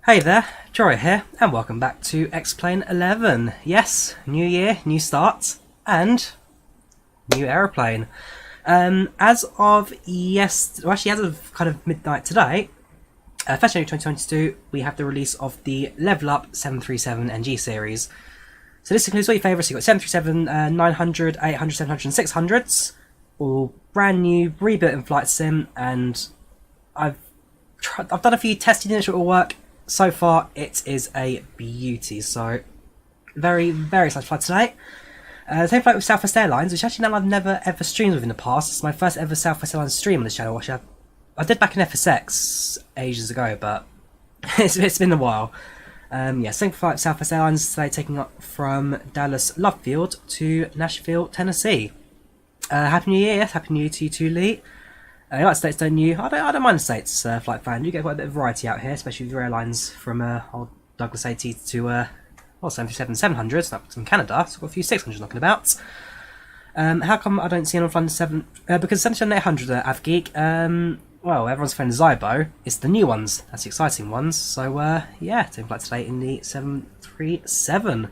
Hey there, Drawyah here, and welcome back to XPLane11. Yes, new year, new start, and new aeroplane. As of as of kind of midnight today, 1st January 2022, we have the release of the LevelUp 737 NG series. So this includes all your favourites. You've got 737, 900, 800, 700, and 600s, all brand new, rebuilt in flight sim, and I've done a few testing units that will work. So far, it is a beauty. So, very, very excited to fly tonight. Same flight with Southwest Airlines, which actually now I've never ever streamed with in the past. It's my first ever Southwest Airlines stream on this channel, which I did back in FSX ages ago, but it's been a while. Same flight with Southwest Airlines today, taking up from Dallas Love Field to Nashville, Tennessee. Happy New Year, yes, Happy New Year to you too, Lee. You like States, don't you? I don't mind the States, flight fan. You get quite a bit of variety out here, especially with your airlines from old Douglas 80 to 737 700s up from Canada. So I've got a few 600s knocking about. How come I don't see anyone flying the 7? Because 737 800 are AvGeek. Well, everyone's flying the Zybo. It's the new ones. That's the exciting ones. So taking flight today in the 737.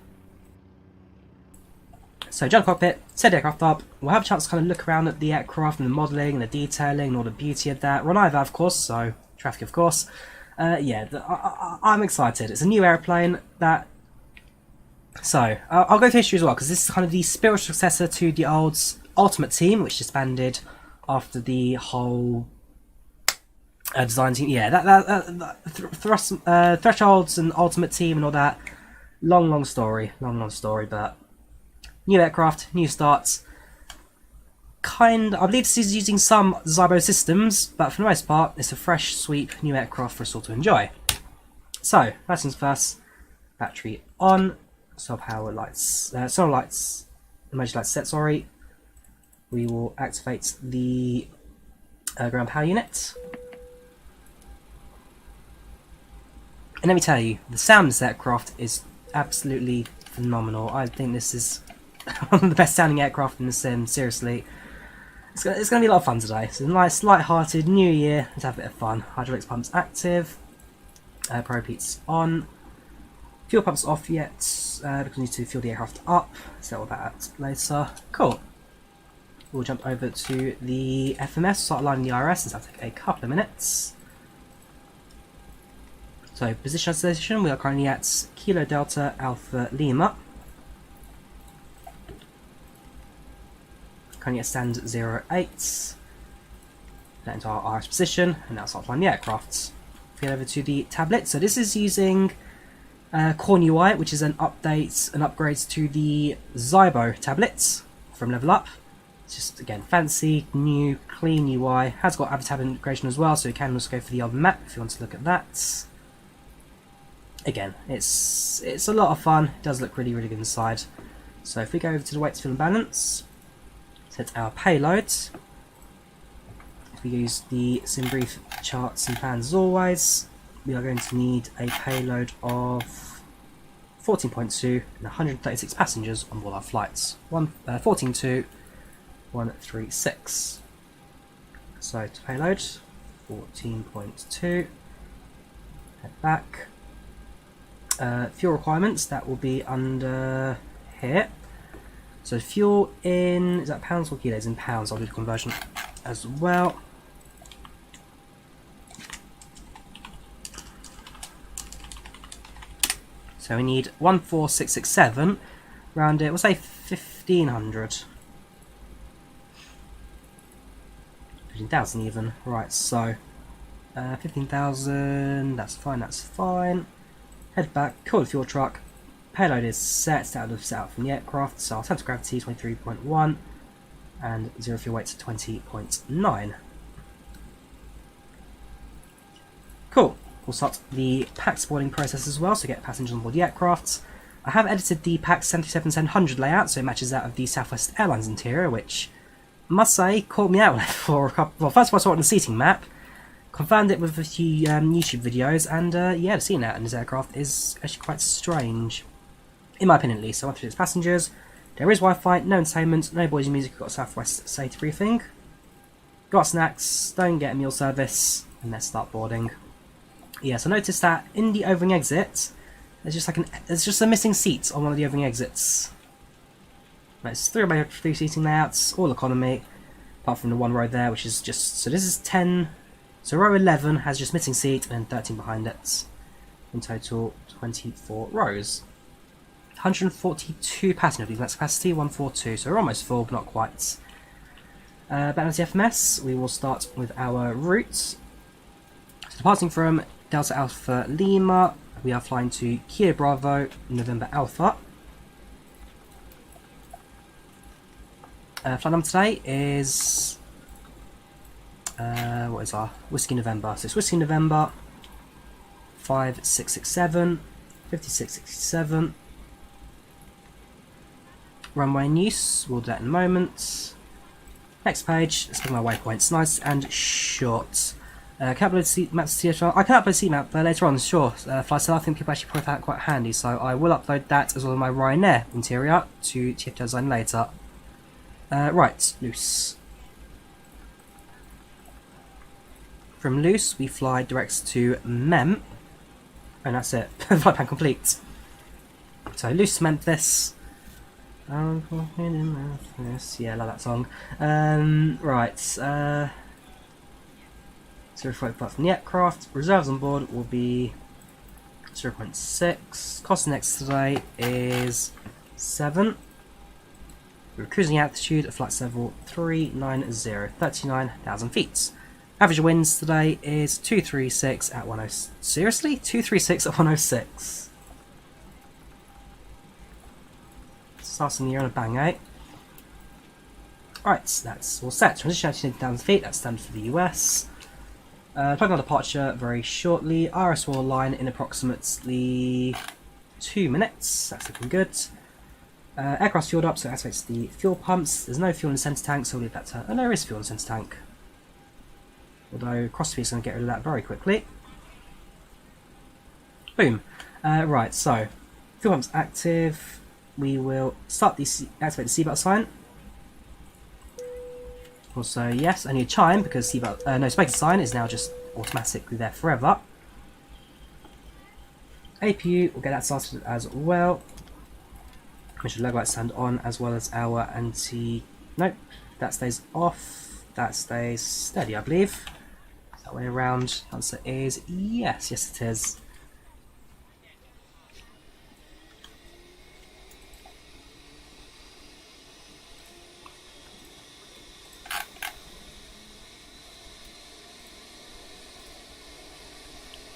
So jump cockpit, set the aircraft up, we'll have a chance to kind of look around at the aircraft and the modelling and the detailing and all the beauty of that. We're on IVAO of course, so traffic of course. I'm excited. It's a new airplane that... So, I'll go through history as well, because this is kind of the spiritual successor to the old Ultimate Team, which disbanded after the whole design team. Yeah, Thresholds and Ultimate Team and all that. Long story, but... New aircraft, new starts. I believe this is using some Zybo systems, but for the most part, it's a fresh, sweep, new aircraft for us all to enjoy. So, first things first, battery on, solar lights, emergency lights set, sorry. We will activate the ground power unit. And let me tell you, the sound of this aircraft is absolutely phenomenal. I think this is one of the best sounding aircraft in the sim, seriously. It's going to be a lot of fun today. It's a nice, light-hearted new year. Let's have a bit of fun. Hydraulics pumps active. Propeller's on. Fuel pumps off yet, because we need to fuel the aircraft up. Settle that out later. Cool. We'll jump over to the FMS, start aligning the IRS, and that'll take a couple of minutes. So, position isolation, we are currently at Kilo Delta Alpha Lima. Currently at stand 08. That into our RS position, and now start flying the aircraft. Get over to the tablet. So this is using Corn UI, which is an upgrade to the Zybo tablets from LevelUp. It's just again fancy, new, clean UI. Has got AppInTheAir integration as well, so you can also go for the old map if you want to look at that. Again, it's a lot of fun. It does look really good inside. So if we go over to the weights, fuel and balance. Set our payloads. If we use the SimBrief charts and plans as always, we are going to need a payload of 14.2 and 136 passengers on board our flights. 14.2, 136. So to payload, 14.2. Head back. Fuel requirements, that will be under here. So fuel in, is that pounds or kilos? In pounds, I'll do the conversion as well. So we need 14667, round it, we'll say 1500. 15,000 even, right, so 15,000, that's fine. Head back, call the fuel truck. Payload is set out from the aircraft, so our center of gravity 23.1 and zero fuel weight 20.9. Cool. We'll start the PACX boarding process as well, so get passengers on board the aircraft. I have edited the PACX 737-700 layout, so it matches that of the Southwest Airlines interior, which I must say caught me out for a couple. Well, first of all, I saw it on the seating map. Confirmed it with a few YouTube videos, and the seeing that in this aircraft is actually quite strange. In my opinion at least. So 136 passengers, there is Wi-Fi, no entertainment, no boys and music, we've got a Southwest safety briefing. Got snacks, don't get a meal service, and let's start boarding. Yeah, so notice that in the opening exit, there's just a missing seat on one of the opening exits. Right, it's 3x3 seating layouts, all economy, apart from the one row there, which is just, so this is 10, so row 11 has just missing seat and 13 behind it. In total, 24 rows. 142 passenger, that's capacity, 142, so we're almost full, but not quite. Back to the FMS, we will start with our route. So departing from Delta Alpha Lima, we are flying to Kilo Bravo, November Alpha. Flight number today is, what is our Whiskey November? So it's Whiskey November 5667, 5667. Runway in use, we'll do that in a moment. Next page, let's look at my waypoints. Nice and short. Can I upload seat maps to TFDi? I can upload seat map later on, sure. FlySell, I think people actually probably find that quite handy, so I will upload that as well as my Ryanair interior to TFDi design later. Right, loose. From loose, we fly direct to Mem, and that's it. Flight plan complete. So loose Memphis. Yeah, I love that song. Right, 0.5 from the aircraft. Reserves on board will be 0.6. Cost next today is 7. We're cruising altitude at flight level 390, 39,000 feet. Average winds today is 236 at 106. Seriously? 236 at 106. Starting the year on a bang, eh? Right, that's all set. Transition altitude 8,000 feet, that's standard for the US. Planning on departure very shortly. RS will line in approximately 2 minutes. That's looking good. Aircraft fueled up, so it activates the fuel pumps. There's no fuel in the centre tank, so we'll leave that to... Oh, there is fuel in the centre tank. Although CrossFit is going to get rid of that very quickly. Boom. Right, so fuel pumps active. We will start the activate the seatbelt sign. Also, yes, I need a chime because seatbelt no smoking sign is now just automatically there forever. APU, we'll get that started as well. Make sure the logo lights stand on as well as our anti. Nope, that stays off. That stays steady, I believe. That way around. Answer is yes, yes it is.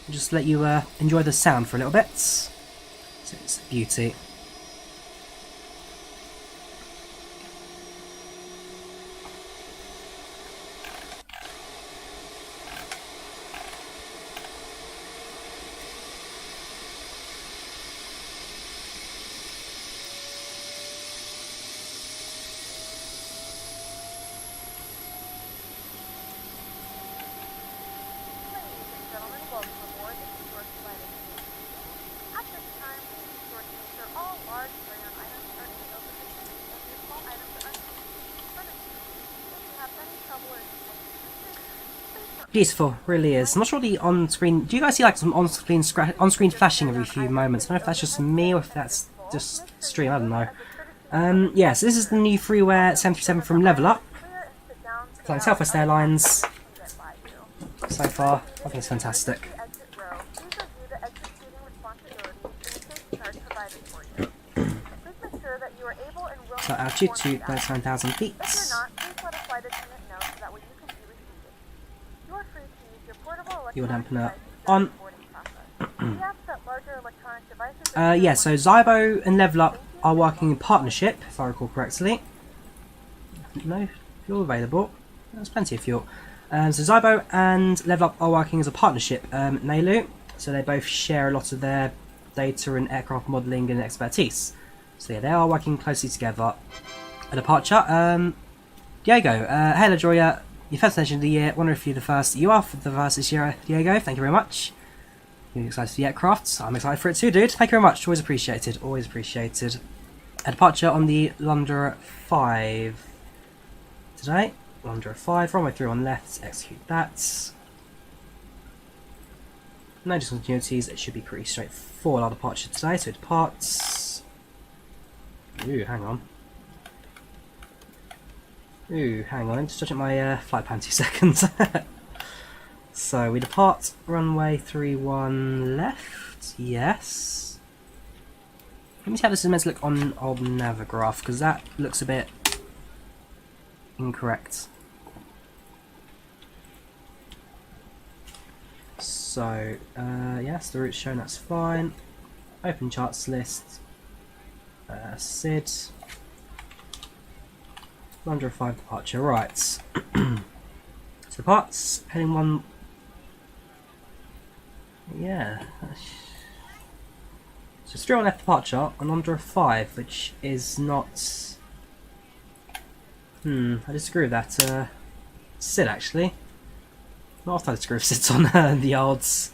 Just let you enjoy the sound for a little bit. So it's a beauty. Beautiful, really is. I'm not sure the on-screen... Do you guys see like some on-screen flashing every few moments? I don't know if that's just me or if that's just stream, I don't know. Yeah, so this is the new freeware 737 from LevelUp. Flying Southwest Airlines. So far, I think it's fantastic. So altitude to 39,000 feet. Fuel dampener on. Yeah, so Zybo and LevelUp are working in partnership, if I recall correctly. No fuel available. There's plenty of fuel. So Zybo and LevelUp are working as a partnership, NALU. So they both share a lot of their data and aircraft modelling and expertise. So yeah, they are working closely together. A departure. Diego, hello Drawyah. Your first session of the year. Wonder if you're the first. You are the first this year, Diego. Thank you very much. You're excited for the aircraft. I'm excited for it too, dude. Thank you very much. Always appreciated. Always appreciated. A departure on the Londra 5 today. Londra 5. Runway through on left. Execute that. no discontinuities. It should be pretty straightforward, our departure today. So departs. Ooh, hang on. Ooh, hang on. Just touching my flight plan 2 seconds. So we depart runway 31 left. Yes. Let me see how this is meant to look on old Navigraph, because that looks a bit incorrect. So, yes, the route's shown, that's fine. Open charts list. SID. Under 5 departure, right. So departs, heading 1. Yeah. So straight on left departure and under a 5, which is not. I disagree with that. SID actually. Not often I disagree with SIDs on the odds.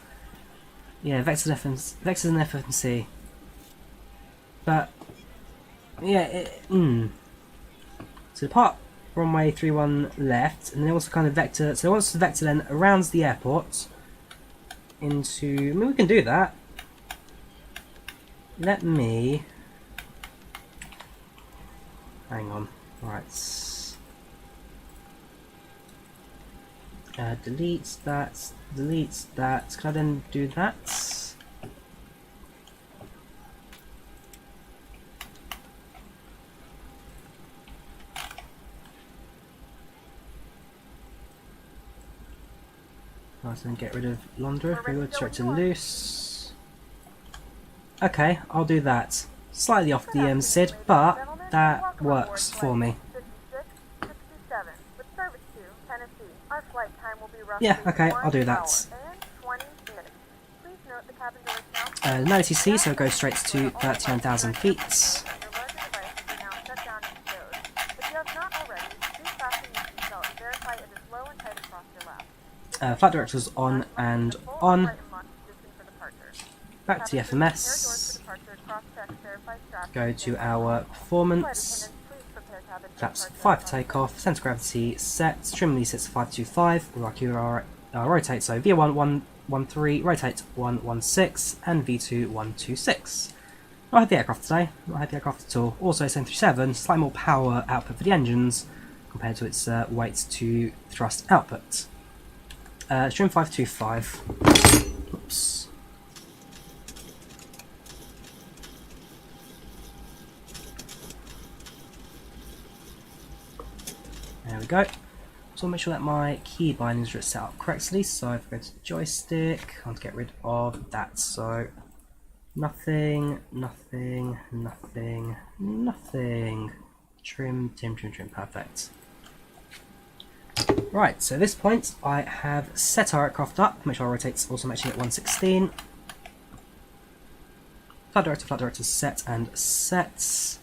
Yeah, vectors and FMC. But yeah, so depart runway 31 left, and then also kind of vector. So it wants to vector then around the airport into. I mean, we can do that. Let me. Hang on. Right. Delete that. Delete that. Can I then do that? Nice, and get rid of Londra if we were straight to loose. Okay, I'll do that. Slightly off the SID, but that works for me. Yeah, okay, I'll do that. No ATC, so go straight to 39,000 feet. Flight directors on and on. Back to the FMS. Go to our performance. Flaps 5 for takeoff. Centre gravity set. Trim lead sets 525. Rotate, so V1 113, rotate 116, and V2 126. Not had the aircraft today. Not had the aircraft at all. Also 737, slightly more power output for the engines compared to its weight to thrust output. Trim 525. Oops. There we go. So I'll make sure that my key bindings are set up correctly. So if I go to the joystick, I want to get rid of that. So nothing, nothing, nothing, nothing. Trim, perfect. Right, so at this point I have set our aircraft up. Make sure I rotate also matching at 116. Flight director set and sets.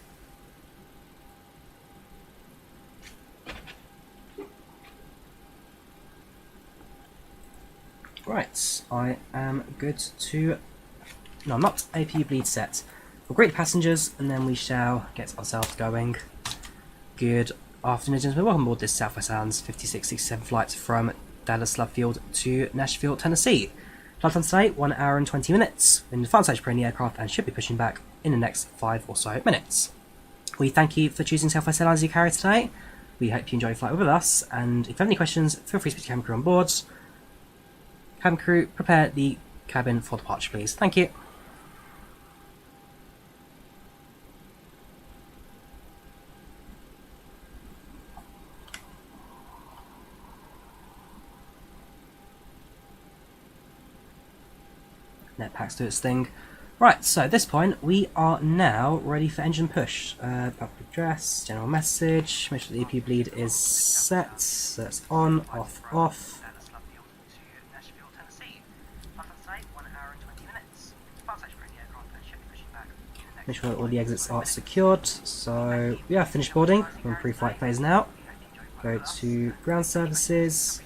Right, I am good to. No, I'm not. APU bleed set. We'll greet the passengers and then we shall get ourselves going. Good afternoon, gentlemen. Welcome aboard this Southwest Airlines 5667 flight from Dallas Love Field to Nashville, Tennessee. Flight time today, 1 hour and 20 minutes. We're in the final stage for the aircraft and should be pushing back in the next 5 or so minutes. We thank you for choosing Southwest Airlines as your carrier today. We hope you enjoy your flight with us, and if you have any questions, feel free to speak to cabin crew on board. Cabin crew, prepare the cabin for departure, please. Thank you. Let PACX do its thing. Right, so at this point, we are now ready for engine push. Public address, general message, make sure the EP bleed is set. So that's on, off, off. Make sure that all the exits are secured. So we are finished boarding. We're in pre-flight phase now. Go to ground services.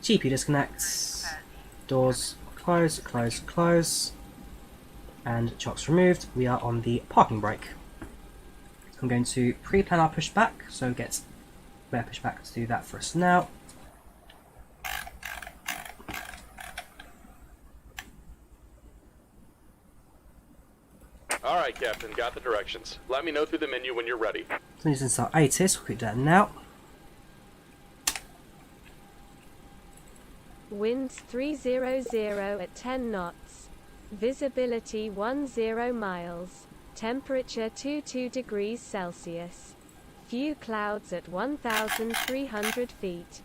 GPU disconnect. Doors close, close, close. And chocks removed. We are on the parking brake. I'm going to pre-plan our pushback. So get spare pushback to do that for us now. Alright, Captain, got the directions. Let me know through the menu when you're ready. So this is our ATIS, we'll click that now. Winds 300 at 10 knots. Visibility 10 miles. Temperature 22 degrees Celsius. Few clouds at 1,300 feet.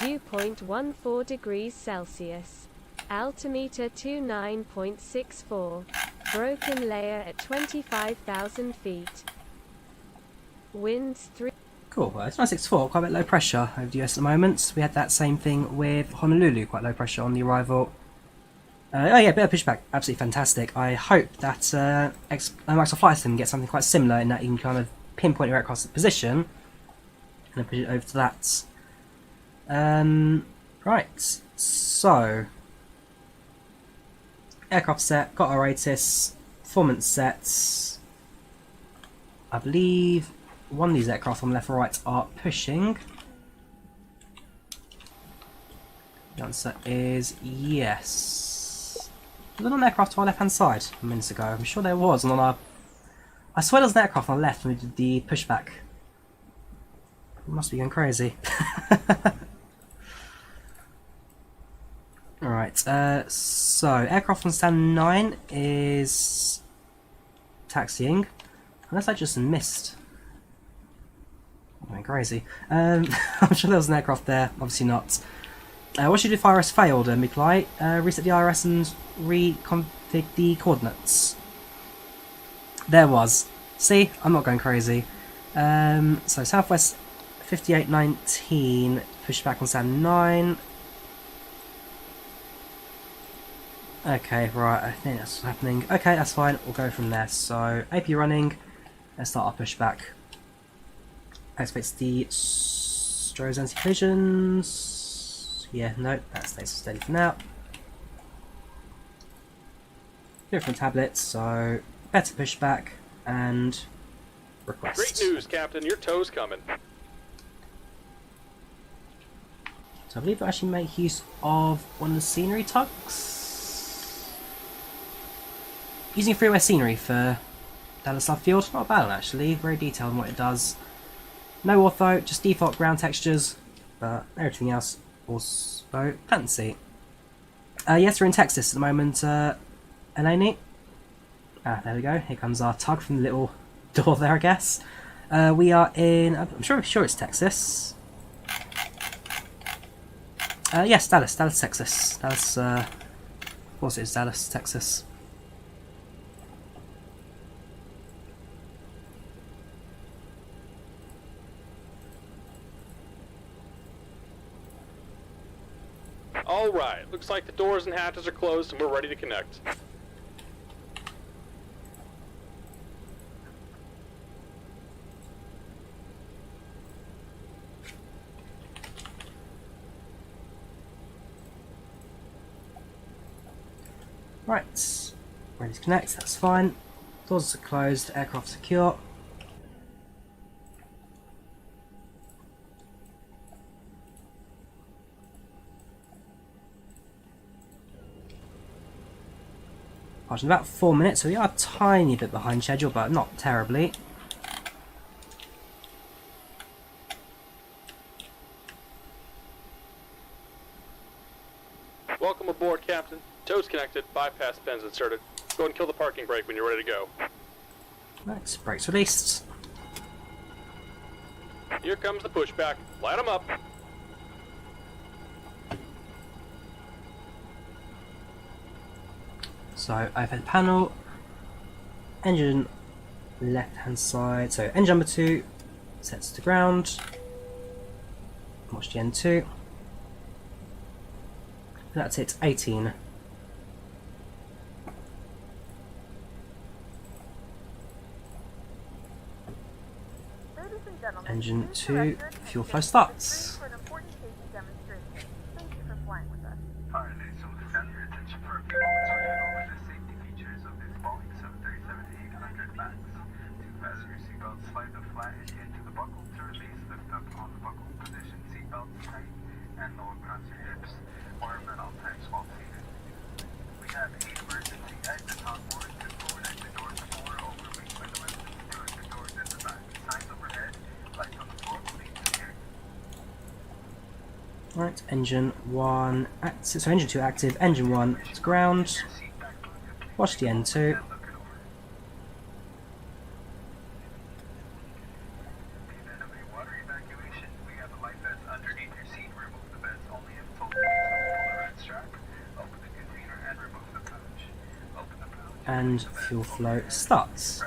Dew point 14 degrees Celsius. Altimeter 29.64. Broken layer at 25,000 feet. Winds 3. Cool, well, it's 964, quite a bit low pressure over the US at the moment. We had that same thing with Honolulu, quite low pressure on the arrival. Oh yeah, bit of pushback, absolutely fantastic. I hope that Microsoft Flight Sim gets something quite similar in that you can kind of pinpoint your aircraft's position and then push it over to that. Right, so aircraft set, got our ATIS, performance sets. I believe one of these aircraft on left or right are pushing. The answer is yes. Was there an aircraft to our left hand side a minute ago? I'm sure there was, and on our... I swear there was an aircraft on the left when we did the pushback. We must be going crazy. Alright, so aircraft on stand 9 is taxiing. Unless I just missed. I'm going crazy. I'm sure there was an aircraft there, obviously not. What should you do if IRS failed, Miklai? Reset the IRS and reconfig the coordinates. There was. See, I'm not going crazy. So Southwest 5819, push back on stand 9. Okay, right, I think that's what's happening. Okay, that's fine, we'll go from there. So, AP running, let's start our pushback. Activates the Stroh's anti-collisions. Yeah, no, that stays steady for now. Different tablets, so better pushback and request. Great news, Captain. Your tow's coming. So I believe we actually make use of one of the scenery tugs. Using freeware scenery for Dallas Love Field, not a bad one actually, very detailed in what it does. No ortho, just default ground textures, but everything else also fancy. Yes, we're in Texas at the moment, Eleni. Ah, there we go, here comes our tug from the little door there, I guess. We are in, I'm sure it's Texas. Yes, Dallas, Texas. Dallas, of course it is Dallas, Texas. Alright, looks like the doors and hatches are closed and we're ready to connect. Right, ready to connect, that's fine. Doors are closed, aircraft secure. In about 4 minutes, so we are a tiny bit behind schedule, but not terribly. Welcome aboard, Captain. Tow's connected, bypass pins inserted. Go and kill the parking brake when you're ready to go. Right, brakes released. Here comes the pushback. Light them up. So overhead panel, engine left hand side, so engine number 2 sets to ground, watch the N2, that's it, 18. Engine 2, fuel flow starts. Right, engine 1 active, so engine 2 active, engine 1 is ground. Watch the N2. And fuel flow starts.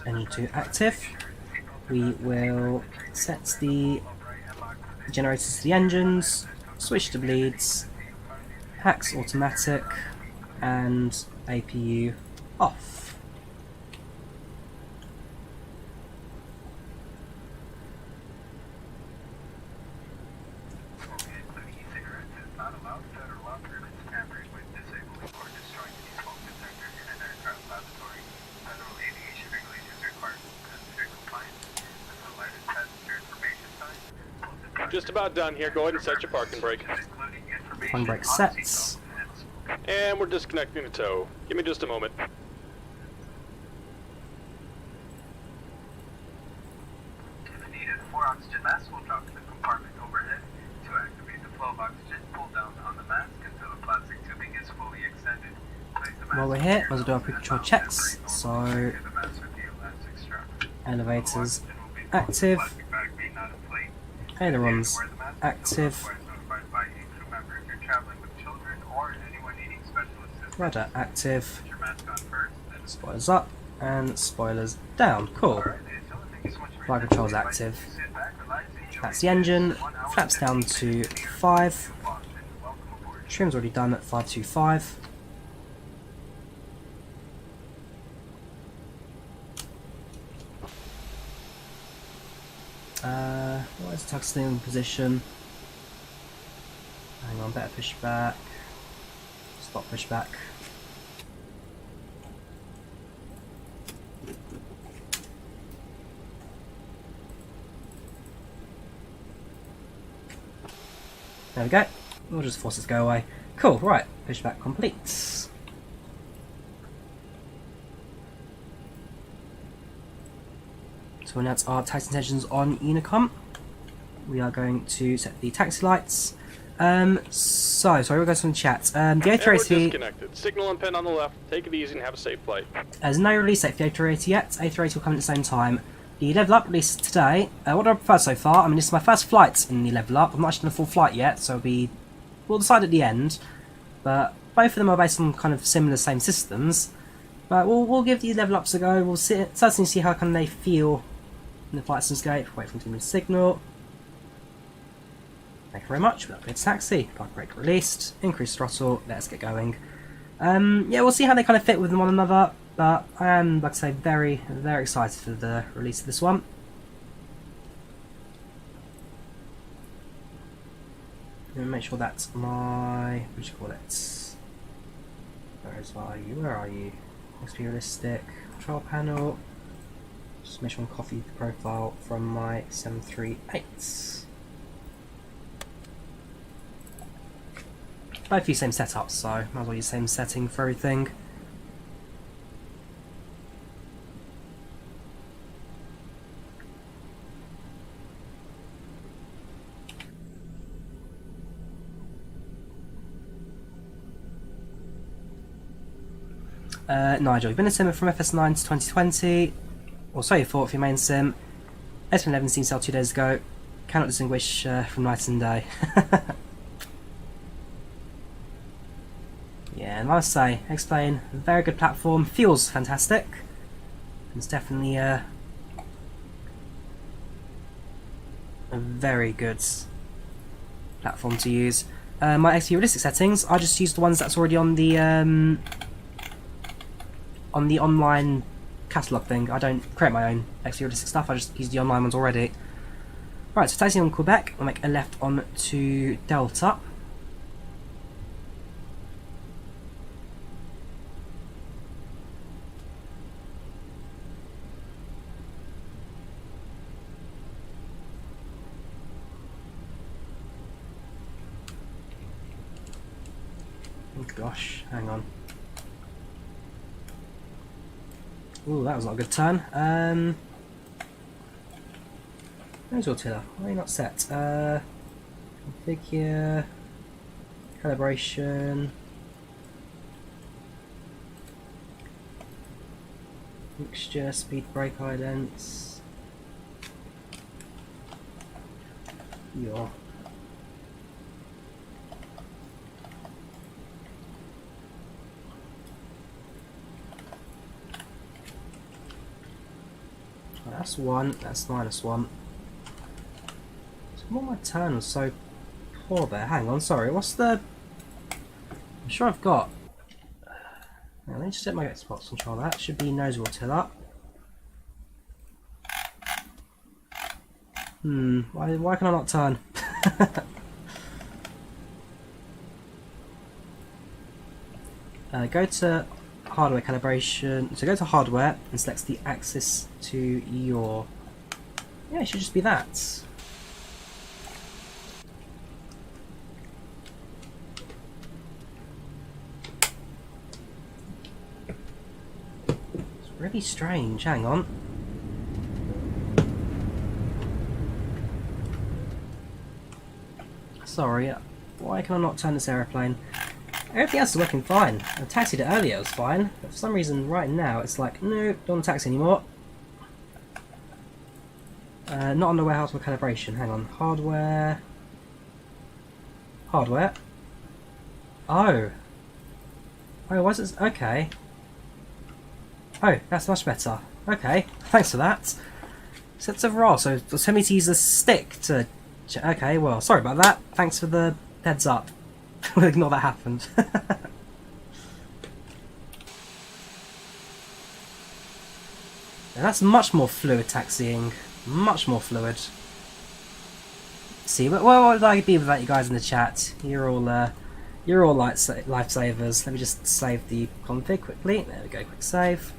Engine 2 active. We will set the generators to the engines, switch to bleeds, hacks automatic, and APU off. Just about done here. Go ahead and set your parking brake. Parking brake sets. And we're disconnecting the tow. Give me just a moment. If needed, 4 oxygen masks will drop to the compartment overhead. To activate the flow of oxygen, pull down on the mask until the plastic tubing is fully extended. Place the mask While we're here, we'll do our pre-control checks. So, the mask with the elastic strap. elevators active, Plastic bag may not inflate. ailerons Wear the mask. active, Otherwise notified by a crew member if you're traveling with children or anyone needing special assistance. rudder active, Put your mask on first, then spoilers up, and spoilers down. Cool. Flight controls active. That's the engine. Flaps down to 5. Trim's already done at 525. Why is the tug still in position? Hang on, better push back. Stop push back. There we go. We'll just force it to go away. Cool, right. Pushback complete. So announce our taxi intentions on Unicom. We are going to set the taxi lights. Sorry, we'll go to the chat. The And we're A380, disconnected. Signal and pin on the left. Take it easy and have a safe flight. there's no release date for the A380 yet. A380 will come at the same time. The LevelUp release today. What do I prefer so far? I mean, this is my first flight in the LevelUp. I'm not actually in a full flight yet, so we'll decide at the end. But both of them are based on kind of similar, same systems. But we'll give the LevelUps a go. We'll certainly see how they feel in the flight escape. Wait for them to give me a signal. Thank you very much. We'll upgrade to taxi. Park brake released. Increase throttle. Let's get going. Yeah, we'll see how they kind of fit with one another. But I am, like I say, very, very excited for the release of this one. Let me make sure that's my, what do you call it? Where are you? XPRealistic control panel. Just make sure I'm copying the profile from my 738. Both use same setups, so might as well use the same setting for everything. Nigel, you've been a simmer from FS9 to 2020. Or so you thought for your main sim. XP11 seen sale 2 days ago. Cannot distinguish from night and day. Yeah, and I must say, X-Plane, very good platform. Feels fantastic. It's definitely a very good platform to use. My XPRealistic settings, I just use the ones that's already on the online catalogue thing. I don't create my own XPRealistic stuff, I just use the online ones already. Right, so taxiing on Quebec, I'll make a left on to Delta. gosh, hang on. Ooh, that was not a good turn. Where's your tiller? Why are you not set? Configure, calibration, mixture, speed, brake idents. Your that's 1, that's -1. So what my turn was so poor there. Hang on, sorry, what's the... I'm sure I've got... Now, let me just set my Xbox controller. That should be nose rotilla. Why can I not turn? Go to hardware calibration. So go to hardware and select the axis to your... Yeah, it should just be that. It's really strange. Hang on. Sorry, why can I not turn this aeroplane? Everything else is working fine. I taxied it earlier, it was fine. But for some reason, right now, it's like, no, don't want to taxi anymore. Not on the warehouse for calibration. Hang on. Hardware. Hardware. Oh. Oh, was it? Okay. Oh, that's much better. Okay, thanks for that. Set to raw, so tell me to use a stick to... Okay, well, sorry about that. Thanks for the heads up. We'll ignore that happened. Now that's much more fluid taxiing. Much more fluid. See, what would I be without you guys in the chat? You're all lifesavers. Let me just save the config quickly. There we go, quick save.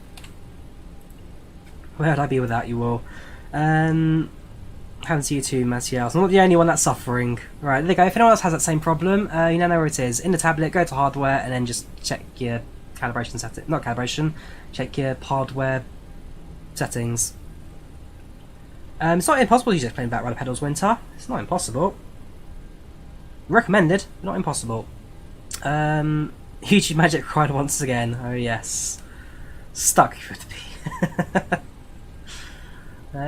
Where would I be without you all? Happens to you too, Mathiel. I'm not the only one that's suffering. Right, there you go. If anyone else has that same problem, you now know where it is. In the tablet, go to hardware and then just check your calibration settings. Not calibration, check your hardware settings. It's not impossible to use X-Plane Back Rider pedals winter. It's not impossible. Recommended, not impossible. YouTube Magic cried once again. Oh yes. Stuck with me.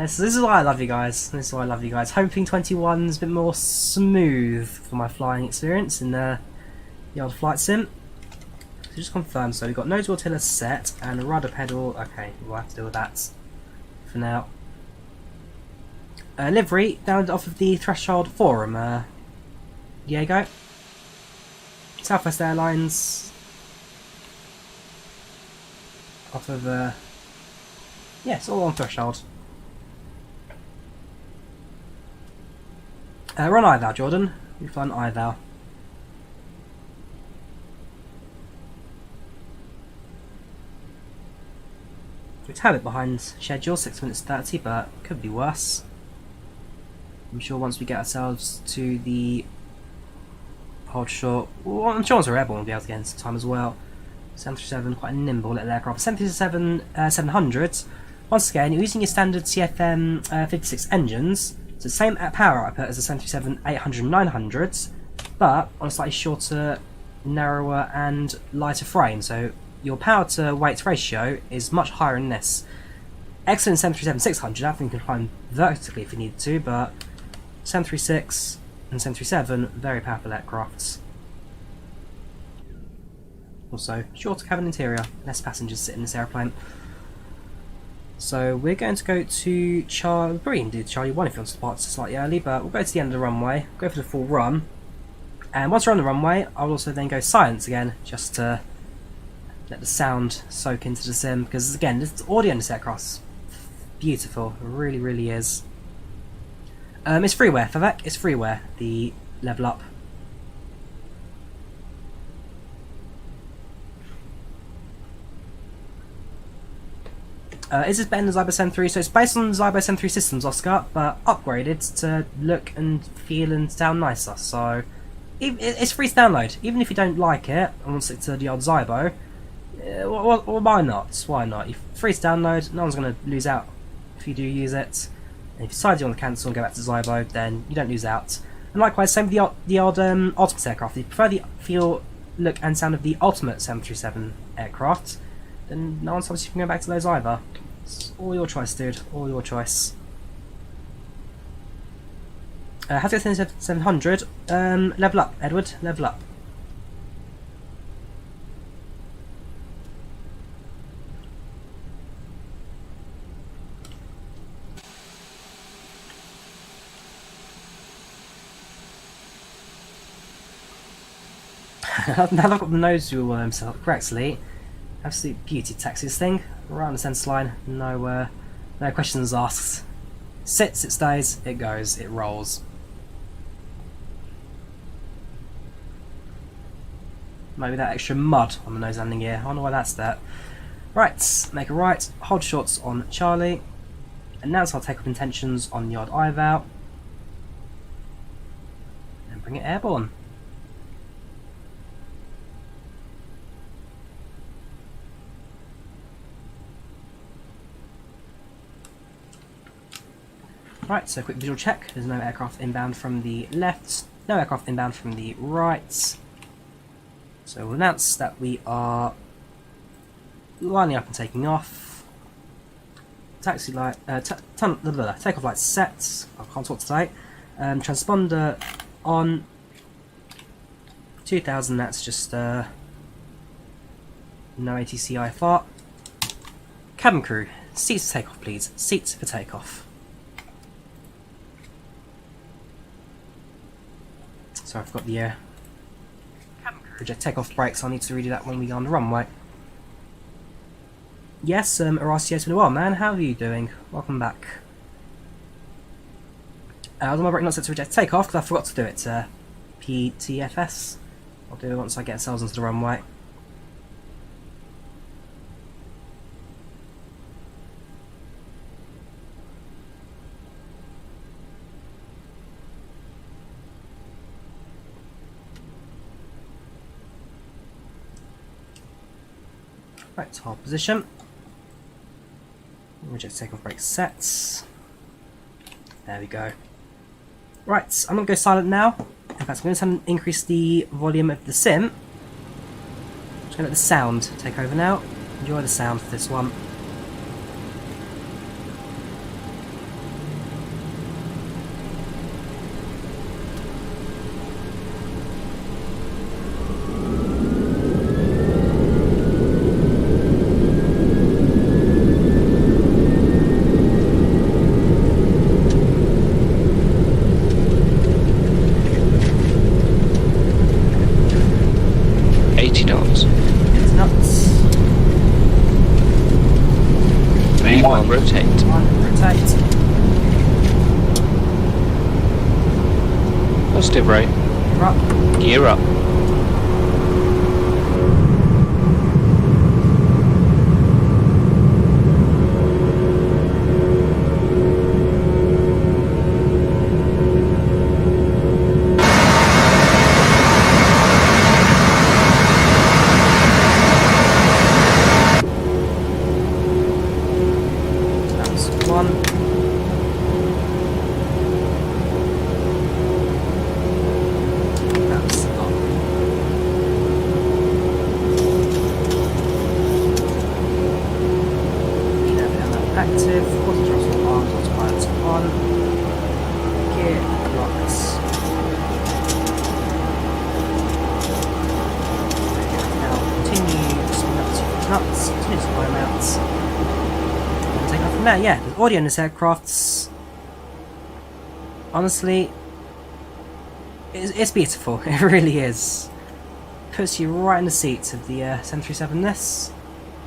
So this is why I love you guys. This is why I love you guys. Hoping 21's a bit more smooth for my flying experience in the old flight sim. So just confirm. So we've got nose wheel tiller set and a rudder pedal. Okay, we'll have to deal with that for now. Livery downloaded off of the Threshold forum. Diego. Southwest Airlines. Off of yes, all on Threshold. We're on IVAO, Jordan. We fly on IVAO. We're a tad bit behind schedule, 6 minutes 30, but could be worse. I'm sure once we get ourselves to the hold short, well, I'm sure once we're airborne we'll be able to get in some time as well. 737, quite a nimble little aircraft. 737 700s. Once again, you're using your standard CFM 56 engines. So same power output as the 737 800 900s, but on a slightly shorter, narrower and lighter frame. So your power to weight ratio is much higher in this. Excellent 737 600, I think you can climb vertically if you need to, but 736 and 737, very powerful aircrafts. Also, shorter cabin interior, less passengers sit in this airplane. So we're going to go to Charlie, probably can do Charlie 1 if you want to depart slightly early, but we'll go to the end of the runway, go for the full run, and once we're on the runway, I'll also then go silence again, just to let the sound soak into the sim, because again, this audio in this aircraft's beautiful, it really, really is. It's freeware, Favek, it's freeware, the LevelUp. Is this better than Zyber Sen 3? So it's based on Zyber Sen 3 systems, Oscar, but upgraded to look and feel and sound nicer. So It's free to download. Even if you don't like it and want to stick to the odd Zybo, well, why not? Why not? It's free to download. No one's going to lose out if you do use it. And if you decide you want to cancel and go back to Zybo, then you don't lose out. And likewise, same with the odd Ultimate aircraft. If you prefer the feel, look, and sound of the Ultimate 737 aircraft, then no one stops you from going back to those either. It's all your choice, dude. All your choice. How to get to 700? Level up, Edward. Level up. Now that I've got the nose wheel set up correctly, absolute beauty to taxi this thing. Right on the centre line, no questions asked. Sits, it stays, it goes, it rolls. Maybe that extra mud on the nose landing gear, I don't know why that's there. Right, make a right, hold shorts on Charlie, announce our take-off intentions on the odd IVAO, and bring it airborne. Right, so quick visual check. There's no aircraft inbound from the left, no aircraft inbound from the right. So we'll announce that we are lining up and taking off. Taxi light, takeoff lights set. I can't talk today. Transponder on 2000. That's just no ATC IFR. Cabin crew, seats for takeoff, please. Seats for takeoff. So I've got the project takeoff brakes. I'll need to redo that when we go on the runway. Yes, Horacio, it's been a while, man. How are you doing? Welcome back. I was on my brake not set to reject takeoff because I forgot to do it. PTFS. I'll do it once I get ourselves onto the runway. Right, hold position. Reject takeoff brake sets. There we go. Right, I'm going to go silent now. In fact, I'm going to increase the volume of the sim. I'm just going to let the sound take over now. Enjoy the sound for this one. Positive rate. Gear up. Gear up. That's one. Yeah, the audio in this aircraft, honestly, it's beautiful. It really is. Puts you right in the seats of the 737 this.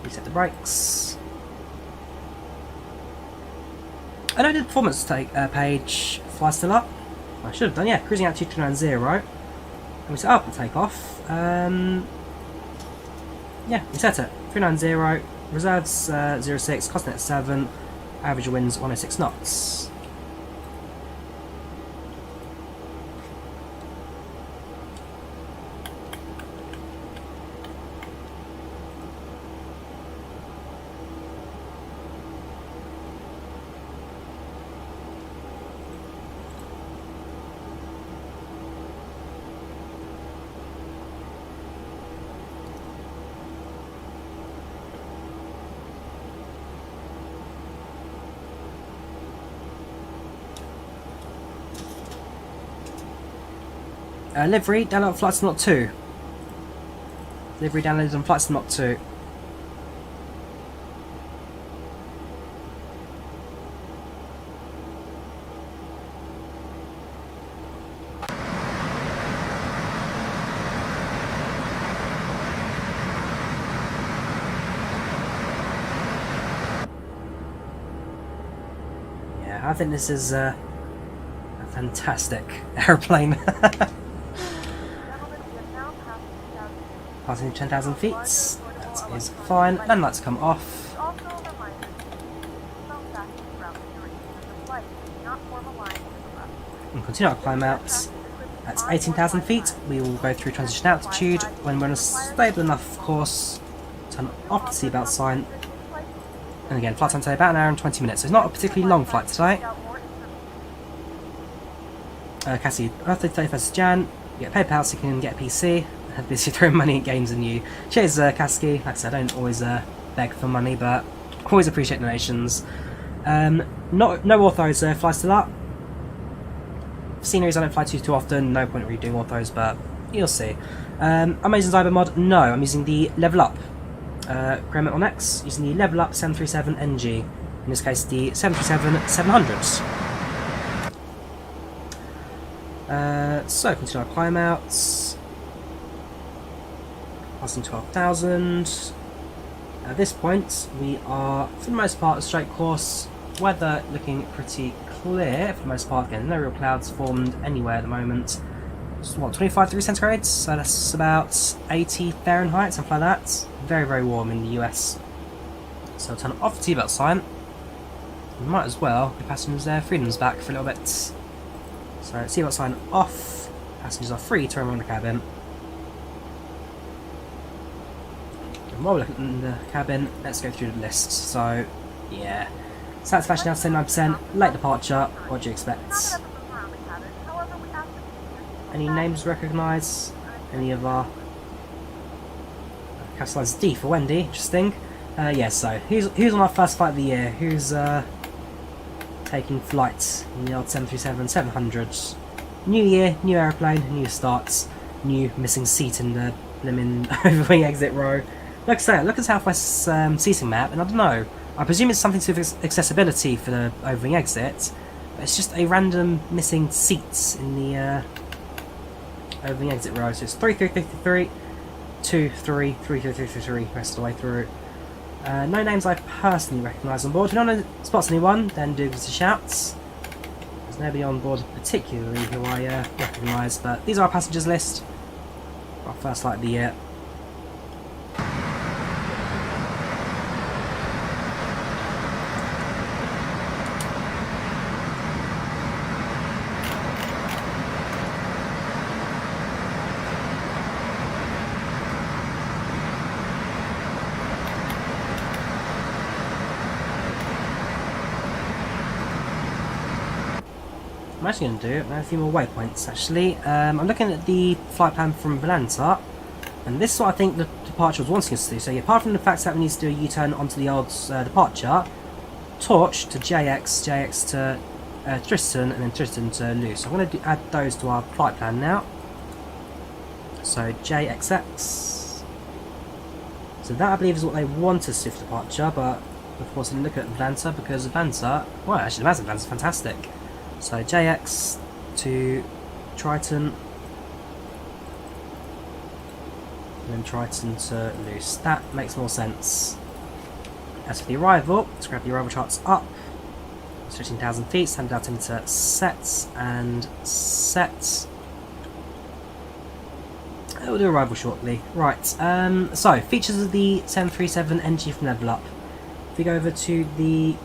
Reset the brakes. I know the performance page fly still up. I should have done, yeah. Cruising altitude 290. And we set up the takeoff. Yeah, we set it 390. Reserves 06. Costing at 7. Average winds 106 knots. Livery, download flight sim lot 2. Livery downloaded on flight sim lot 2. I think this is a fantastic aeroplane. Passing 10,000 feet, that is fine. Land lights come off. And continue our climb out. At 18,000 feet, we will go through transition altitude. When we're on a stable enough course, turn off the seatbelt sign. And again, flight time today about an hour and 20 minutes. So it's not a particularly long flight today. Cassie, birthday 31st Jan. You get PayPal so you can get a PC. I've busy throwing money at games and you. Cheers, Cassie. Like I said, I don't always beg for money, but always appreciate donations. No authors fly still up. Sceneries I don't fly too often. No point really doing authors, but you'll see. Amazing Zyber mod. No, I'm using the LevelUp. Gremlin on X, using the LevelUp 737NG, in this case the 737-700. So continue our climb outs, passing 12,000. At this point we are for the most part a straight course, weather looking pretty clear for the most part. Again, no real clouds formed anywhere at the moment. It's, what, 25 degrees centigrade, so that's about 80 Fahrenheit, something like that. Very, very warm in the US. So I'll turn off the seatbelt sign. We might as well give passengers their freedoms back for a little bit. So seatbelt sign off. Passengers are free to roam around the cabin. And while we're looking in the cabin, let's go through the list. So, yeah. Satisfaction now 79%. Late departure. What do you expect? Any names recognise? Any of our capitalised D for Wendy, interesting. Yeah, so who's on our first flight of the year? Who's taking flight in the old 737-700? New year, new aeroplane, new starts, new missing seat in the blimmin' overwing exit row. Like I say, look at Southwest's seating map, and I don't know. I presume it's something to do with accessibility for the overwing exit, but it's just a random missing seats in the overwing exit row. So it's 33333, 2, 3, 3, 3, 3, 3, 3, rest of the way through. No names I personally recognise on board. If anyone spots anyone, then do give us a shout. There's nobody on board particularly who I recognise, but these are our passengers list. Our first flight of the year. I'm actually going to do a few more waypoints actually. I'm looking at the flight plan from Volanta, and this is what I think the departure was wanting us to do. So yeah, apart from the fact that we need to do a U-turn onto the old departure, Torch to JX, JX to Tristan, and then Tristan to Lou. So I'm going to add those to our flight plan now. So JXX. So that I believe is what they want us to do for departure, but of course I didn't look at Volanta because Volanta, well actually the Volanta's fantastic. So JX to Triton, and then Triton to Loose. That makes more sense. As for the arrival, let's grab the arrival charts up. 13,000 feet, stand out into sets and sets. We'll do arrival shortly. Right, so features of the 737NG from LevelUp. If we go over to the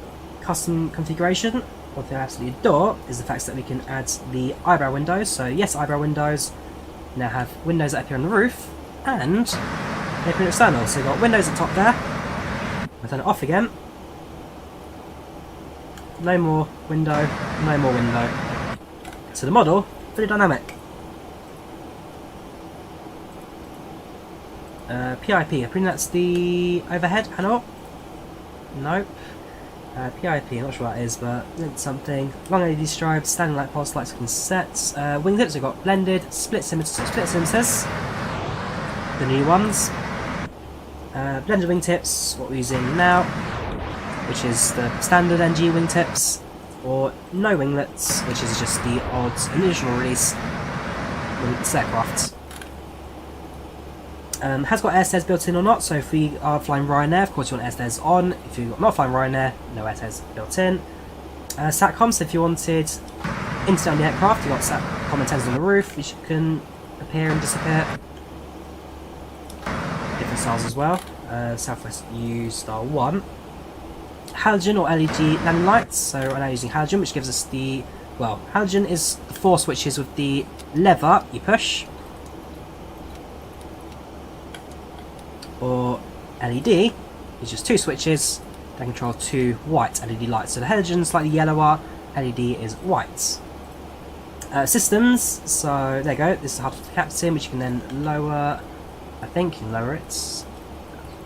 custom configuration, one thing I absolutely adore is the fact that we can add the eyebrow windows. So yes, eyebrow windows now have windows that appear on the roof, and they appear external. So you've got windows at the top there. I'll turn it off again. No more window, no more window. So the model, fully dynamic. PIP, I presume that's the overhead panel? Nope. PIP, not sure what that is, but it's something. Long LED stripes, standing light pulse lights and sets. Wingtips, we've got blended, split scimitars, the new ones. Blended wingtips, what we're using now, which is the standard NG wingtips, or no winglets, which is just the odd original release winglets aircraft. Has got air stairs built in or not, so if we are flying Ryanair, of course you want air stairs on. If you're not flying Ryanair, no air stairs built in. Satcoms, if you wanted internet on the aircraft, you've got Satcom antennas on the roof, which can appear and disappear. Different styles as well. Southwest U Star 1. Halogen or LED landing lights, so we're now using halogen, which gives us the, well, halogen is the 4 switches with the lever you push, or LED is just 2 switches that control 2 white LED lights. So the halogen is slightly yellower, LED is white. Systems, so there you go, this is the HUD for the captain, which you can then lower. I think you can lower it.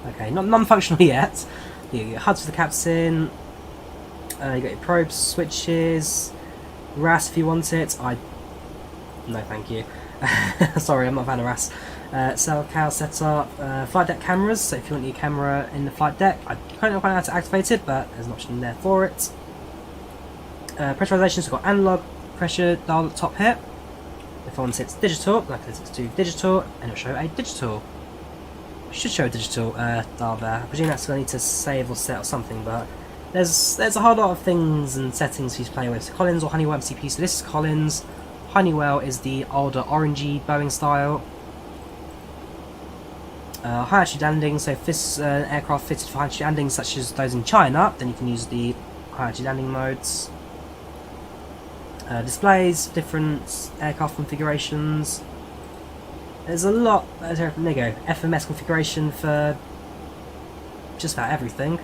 Okay, not non-functional yet. Your HUDs for the captain. You got your probe switches. RAS if you want it. No, thank you. Sorry, I'm not a fan of RAS. Cell cow setup. Flight deck cameras. So if you want your camera in the flight deck, I don't know quite how to activate it, but there's an option there for it. Pressurization. So we've got analog pressure dial at the top here. If I want it digital, like this, it's do digital, and it'll show a digital. It should show a digital dial there. I presume that's going to need to save or set or something, but there's a whole lot of things and settings for you to play with. So Collins or Honeywell MCP. So this is Collins. Honeywell is the older orangey Boeing style. High altitude landing. So if this aircraft fitted for high altitude landings, such as those in China, then you can use the high altitude landing modes. Displays, different aircraft configurations. There's a lot. There you go. FMS configuration for just about everything.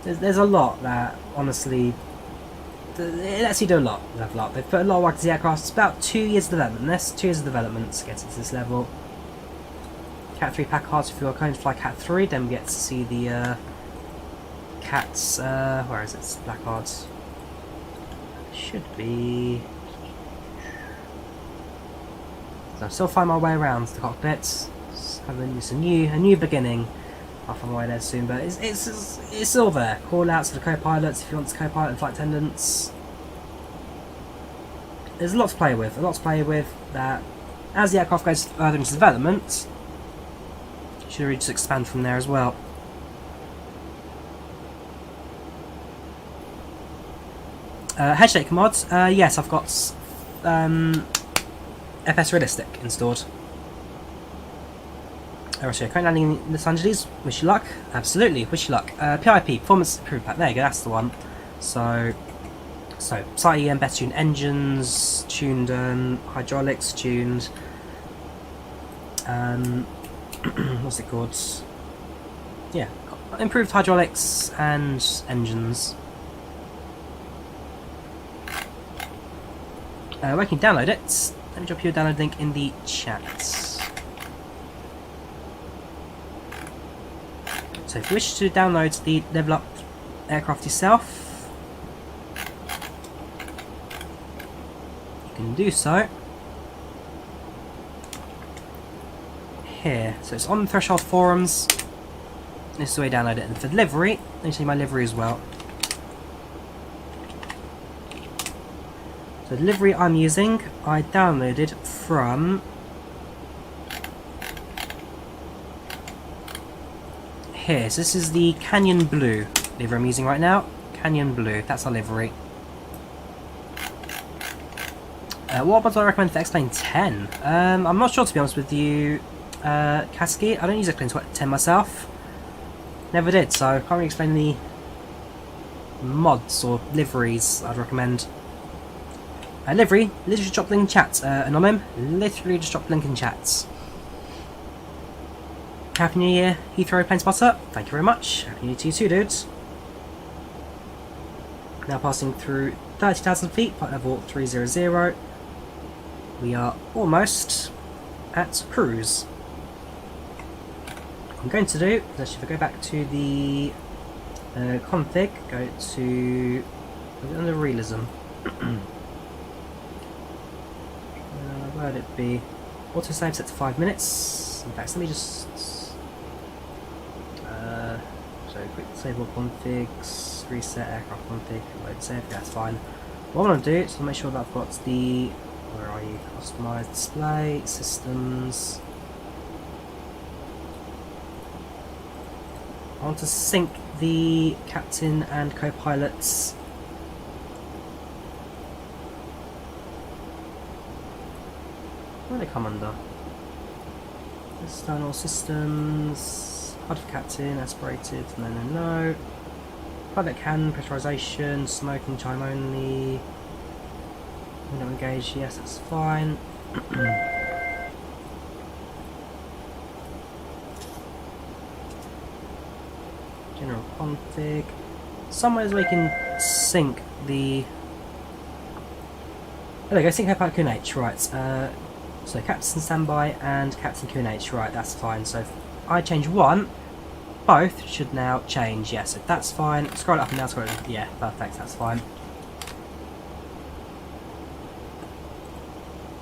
There's a lot that honestly it lets you do a lot. LevelUp. They've put a lot of work into the aircraft. It's about 2 years of development. This 2 years of development to get to this level. Cat 3 pack cards. If you're going to fly Cat 3, then we get to see the Cat's. Where is it? Black cards. Should be. So I'm still finding my way around the cockpits. It's a new beginning. I'll find my way there soon, but it's still there. Call outs to the co-pilots if you want to co-pilot and flight attendants. There's a lot to play with. That as the aircraft goes further into development, should really just expand from there as well. Headshake mods. Yes, I've got XPRealistic installed. So current landing in Los Angeles. Wish you luck. Absolutely, wish you luck. PIP Performance Improvement Pack. There you go. That's the one. So slightly better tuned engines, tuned hydraulics, tuned. What's it called? Yeah, improved hydraulics and engines. Where can you download it? Let me drop you a download link in the chat. So if you wish to download the LevelUp aircraft yourself, you can do so here. So it's on the Threshold forums. This is the way to download it. And for delivery, let me show you my livery as well. So the livery I'm using, I downloaded from here. So this is the Canyon Blue livery I'm using right now. Canyon Blue, that's our livery. What mods do I recommend for X-Plane 10? I'm not sure, to be honest with you, Kasky. I don't use X-Plane 10 myself. Never did, so I can't really explain any mods or liveries I'd recommend. Livery, literally just drop link in chat. Anonym, literally just drop link in chats. Happy New Year, Heathrow Plane Spotter. Thank you very much. Happy New Year to you too, dudes. Now passing through 30,000 feet, flight level 300. We are almost at cruise. What I'm going to do is actually, if I go back to the Config, go to under realism. Where would it be? Autosave set to 5 minutes. In fact, let me just so quick save all configs, reset aircraft config, load save. Yeah, that's fine. What I want to do is to make sure that I've got the where are you? Customize display systems. I want to sync the captain and co-pilots. Where do they come under? External systems, HUD for captain, aspirated, no. Pilot can, pressurization, smoking, chime only. Window engaged, yes, that's fine. General config. Somewhere we can sync the. Oh, there we go, sync co-pilot QNH, right. So captain standby and captain QNH, right, that's fine. So if I change one, both should now change, yes, so that's fine. Scroll it up and down, scroll it up, yeah, perfect, that's fine.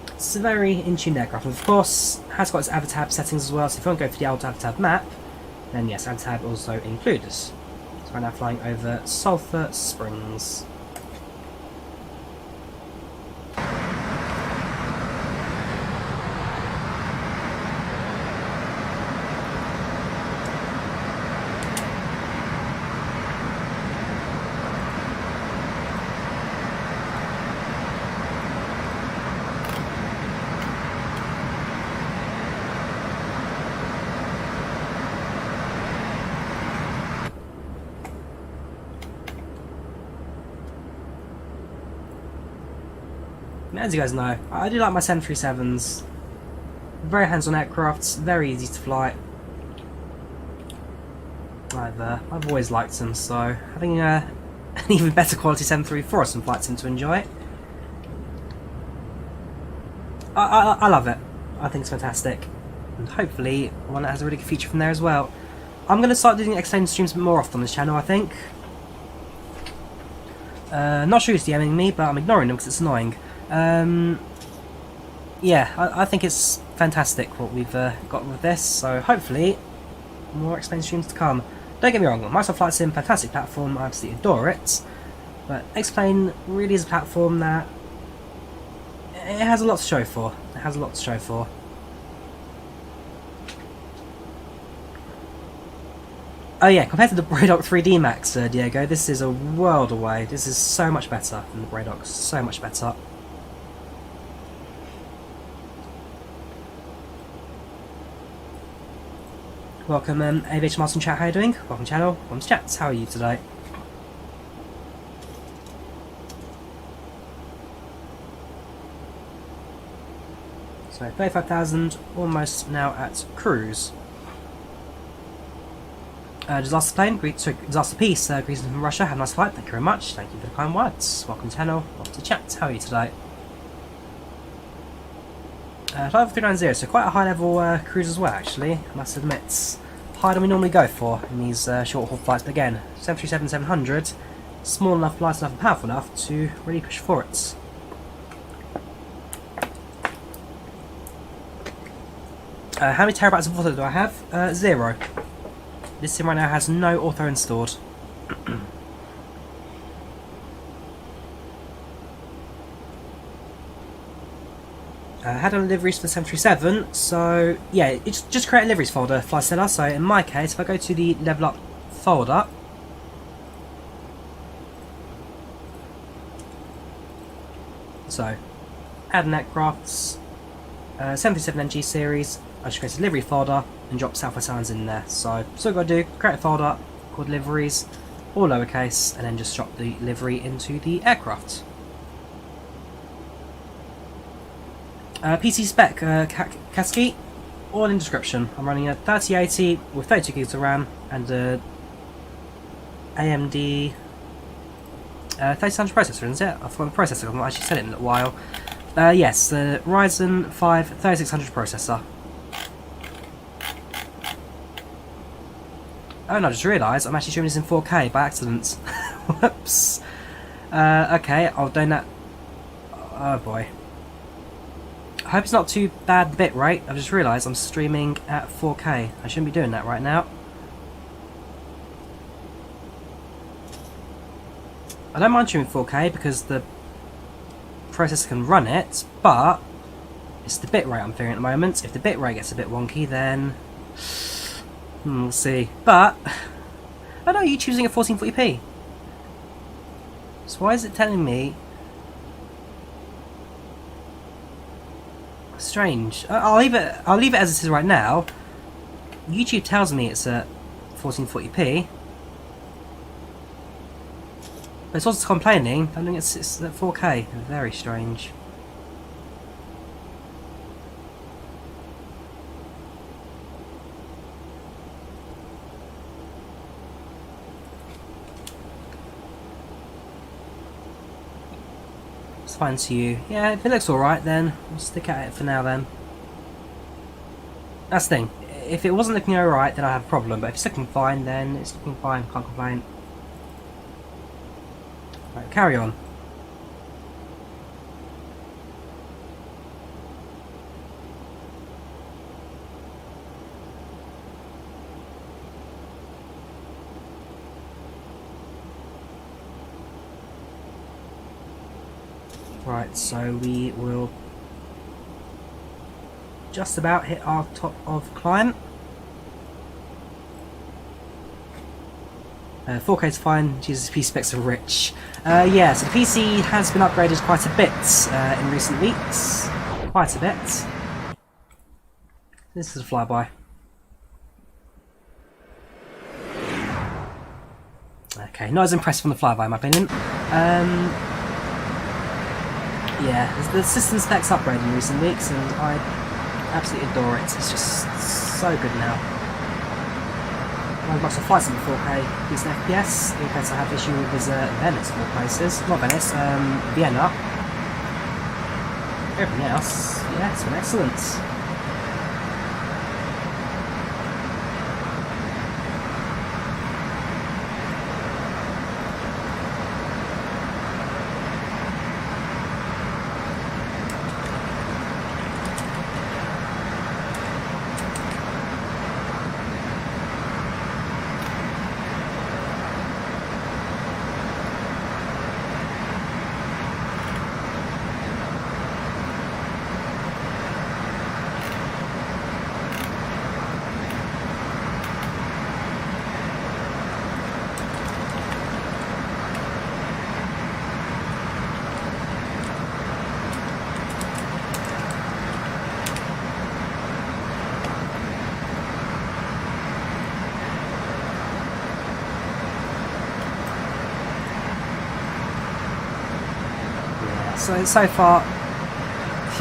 It's a very in-tune aircraft, and of course, has got its AVATAB settings as well, so if you want to go for the old AVATAB map, then yes, AVATAB also included. So we're now flying over Sulphur Springs. As you guys know, I do like my 737s. Very hands-on aircrafts, very easy to fly. I've always liked them, so having an even better quality 734 or some flight sim to enjoy. I love it. I think it's fantastic, and hopefully one that has a really good feature from there as well. I'm going to start doing extended streams a bit more often on this channel, I think. Not sure who's DMing me, but I'm ignoring them because it's annoying. Yeah, I think it's fantastic what we've got with this, so hopefully more explained streams to come. Don't get me wrong, Microsoft Flight Sim, fantastic platform, I absolutely adore it, but X-Plane really is a platform that it has a lot to show for. It has a lot to show for. Oh yeah, compared to the Bradock 3D Max, Diego, this is a world away. This is so much better than the Bradock, so much better. Welcome, Aviation Martin chat, how are you doing? Welcome channel, welcome to chats, how are you today? So 35,000, almost now at cruise. Disaster plane, disaster piece, greetings from Russia, have a nice flight, thank you very much, thank you for the kind words. Welcome to channel, welcome to chat, how are you today? 5390, so quite a high level cruise as well actually, I must admit. Higher than we normally go for in these short haul flights, but again, 737-700, small enough, light enough and powerful enough to really push for it. How many terabytes of auto do I have? 0. This sim right now has no auto installed. Had on liveries for the 737, so yeah, it's just create a liveries folder, FlySeller. So in my case, if I go to the LevelUp folder, so add an aircrafts, 737NG series, I just create a livery folder and drop Southwest Airlines in there. So all I've got to do, create a folder called liveries, all lowercase, and then just drop the livery into the aircraft. PC spec, Kasky, all in description. I'm running a 3080 with 32 gigs of RAM and a AMD 3600 processor, isn't it? I've forgotten the processor, I've not actually said it in a little while. Yes, the Ryzen 5 3600 processor. Oh, and I just realised I'm actually streaming this in 4K by accident. Whoops. Okay, I'll donate. Oh boy. I hope it's not too bad the bit rate. I've just realised I'm streaming at 4K. I shouldn't be doing that right now. I don't mind streaming 4K because the processor can run it, but it's the bit rate I'm fearing at the moment. If the bit rate gets a bit wonky, then we'll see. But I know you're choosing a 1440p. So why is it telling me? Strange. I'll leave it as it is right now. YouTube tells me it's at 1440p, but it's also complaining. I think it's at 4K. Very strange. It's fine to you. Yeah, if it looks alright, then we'll stick at it for now then. That's the thing. If it wasn't looking alright, then I have a problem. But if it's looking fine, then it's looking fine. Can't complain. Right, carry on. Right, so we will just about hit our top of climb. 4K is fine, Jesus, PC specs are rich. Yeah, so the PC has been upgraded quite a bit in recent weeks. Quite a bit. This is a flyby. Okay, not as impressive on the flyby in my opinion. Yeah, the system specs upgraded in recent weeks and I absolutely adore it. It's just so good now. Microsoft Flight Sim 4K, decent FPS. In case I have issue with his Venice of all places. Not Venice, Vienna. Everything else, yeah, it's been excellent. So far,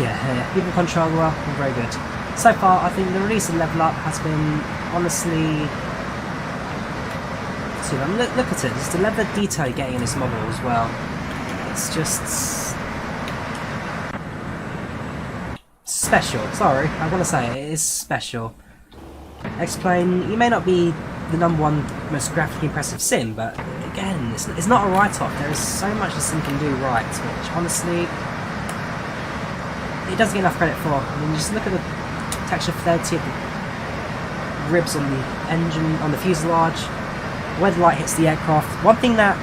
yeah, people control well, very good. So far, I think the release of LevelUp has been honestly. See, look at it. Just the level of detail you're getting in this model as well. It's just special. Sorry, I want to say it is special. X-Plane, you may not be the #1 most graphically impressive sim, but again, it's not a write-off. There is so much the sim can do right, which honestly, it doesn't get enough credit for. I mean, just look at the texture fidelity of the ribs on the engine, on the fuselage, where the light hits the aircraft. One thing that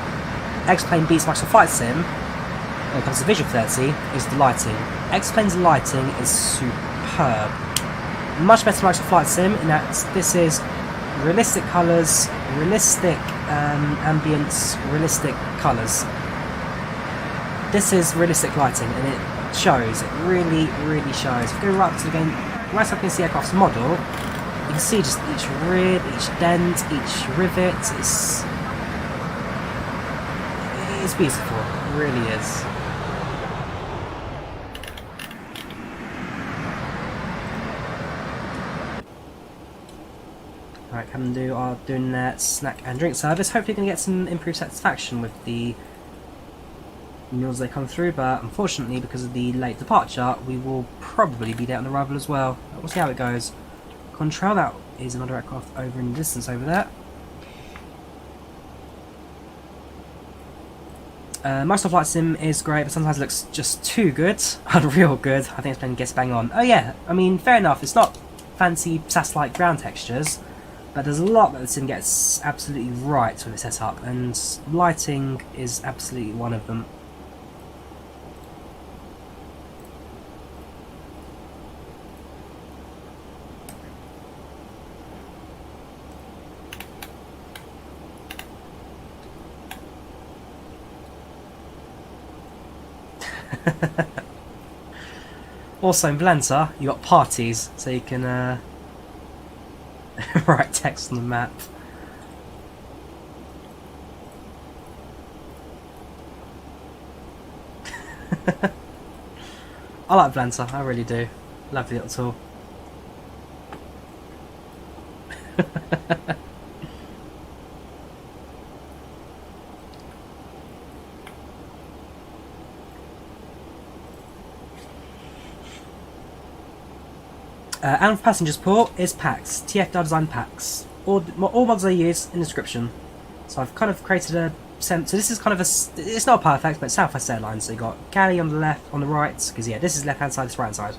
X-Plane beats Microsoft Flight Sim when it comes to visual fidelity is the lighting. X-Plane's lighting is superb. Much better than Microsoft Flight Sim in that this is realistic colours, realistic ambience, realistic colours. This is realistic lighting and it shows, it really, really shows. If you go right up to the game, right up against the aircraft's model, you can see just each rib, each dent, each rivet. It's beautiful, it really is. Right, Kamandu are doing their snack and drink service. Hopefully going to get some improved satisfaction with the meals they come through, but unfortunately because of the late departure we will probably be late on arrival as well. We'll see how it goes. Contrail, that is another aircraft over in the distance over there. Microsoft Flight Sim is great, but sometimes it looks just too good. Unreal good. I think it's playing gets bang on. Oh yeah, I mean, fair enough, it's not fancy SAS-like ground textures, but there's a lot that the sim gets absolutely right with its setup, and lighting is absolutely one of them. Also in Volanta, you got parties, so you can write text on the map. I like Volanta, I really do. Lovely little tool. And for passenger support is PACX, TFDi design PACX. All mods I use in the description. So I've kind of created a so this is kind of it's not perfect, but Southwest Airlines. So you got galley on the left, on the right, because yeah, this is left hand side, this right hand side.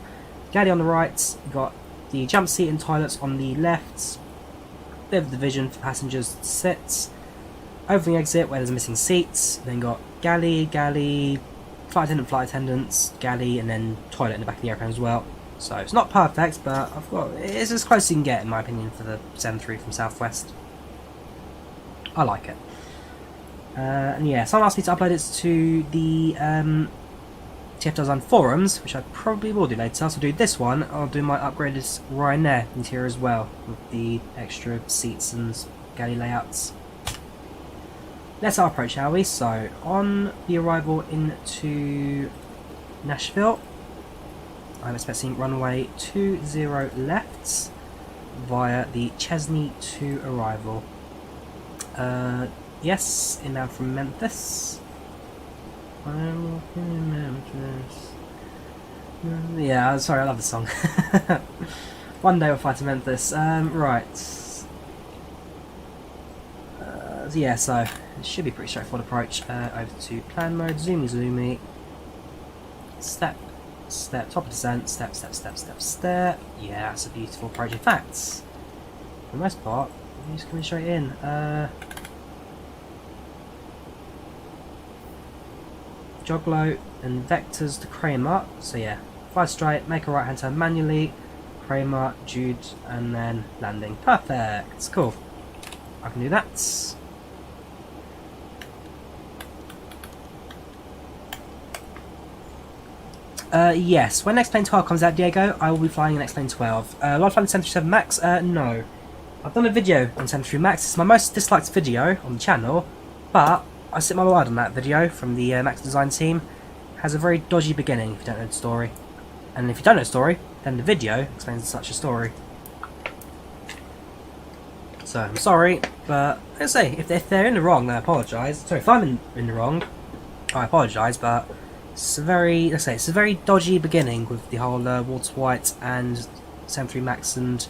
Galley on the right, you got the jump seat and toilets on the left. Bit of division for passengers to sit. Over the exit where there's missing seats. Then got galley, flight attendants, galley, and then toilet in the back of the airplane as well. So it's not perfect, but it's as close as you can get in my opinion for the 7.3 from Southwest. I like it. And yeah, someone asked me to upload it to the TFDi Design forums, which I probably will do later. So I'll do this one. I'll do my upgraded Ryanair interior as well, with the extra seats and galley layouts. Let's our approach, shall we? So on the arrival into Nashville, I'm expecting runway 20 left via the Chesney to arrival. Yes, inbound from Memphis. I'm walking in Memphis. Yeah, sorry, I love the song. One day we'll fly to Memphis. Right. Yeah, so it should be pretty straightforward approach. Over to plan mode, zoomy. Step, top of descent, step. Yeah, that's a beautiful approach. In fact, for the most part, I'm just coming straight in. Jog low and vectors to Kramer. So yeah, fly straight, make a right hand turn manually, Kramer, Jude, and then landing. Perfect. Cool. I can do that. Yes, when X-Plane 12 comes out, Diego, I will be flying an X-Plane 12. Will I fly the 737 MAX? No. I've done a video on 737 MAX. It's my most disliked video on the channel, but I sit my word on that video from the Max design team. It has a very dodgy beginning if you don't know the story. And if you don't know the story, then the video explains such a story. So, I'm sorry, but let's say, if they're in the wrong, then I apologise. Sorry, if I'm in the wrong, I apologise, but it's a very, let's say, it's a very dodgy beginning with the whole Walter White and 737 MAX and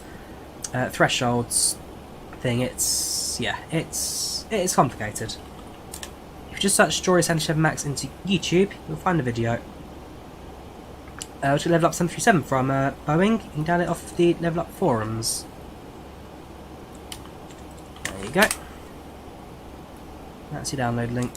thresholds thing. It's complicated. If you just search Drawyah 737 MAX into YouTube, you'll find the video. Which LevelUp 737 from Boeing. You can download it off the LevelUp forums. There you go. That's your download link.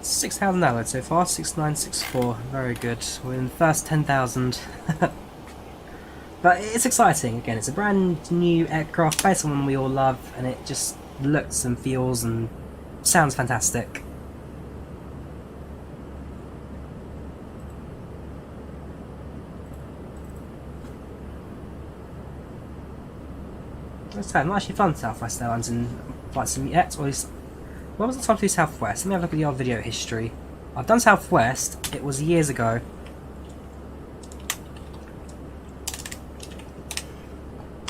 6,000 downloads so far, 6964, very good. We're in the first 10,000. But it's exciting, again, it's a brand new aircraft based on one we all love, and it just looks and feels and sounds fantastic. Let's say, I'm not actually fun Southwest Airlines in Flight Sim yet, or at least, when was the time to do Southwest? Let me have a look at the old video history. I've done Southwest, it was years ago.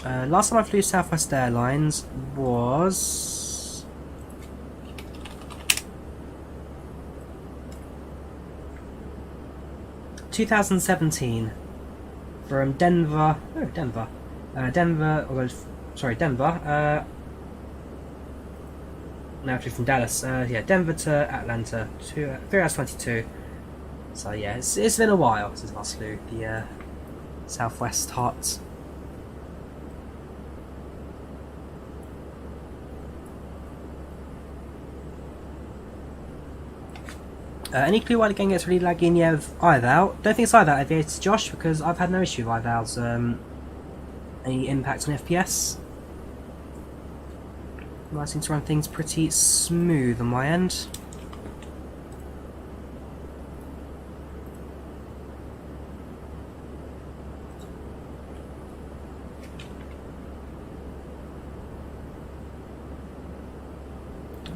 Last time I flew Southwest Airlines was... ...2017 from Denver, although sorry, Denver. Now actually from Dallas. Yeah, Denver to Atlanta, 3 hours 22. So yeah, it's been a while since I last flew the Southwest hot. Any clue why the game gets really laggy in the with IVAO? Don't think it's IVAO aviated, Josh, because I've had no issue with IVAO's any impact on FPS. I seem to run things pretty smooth on my end.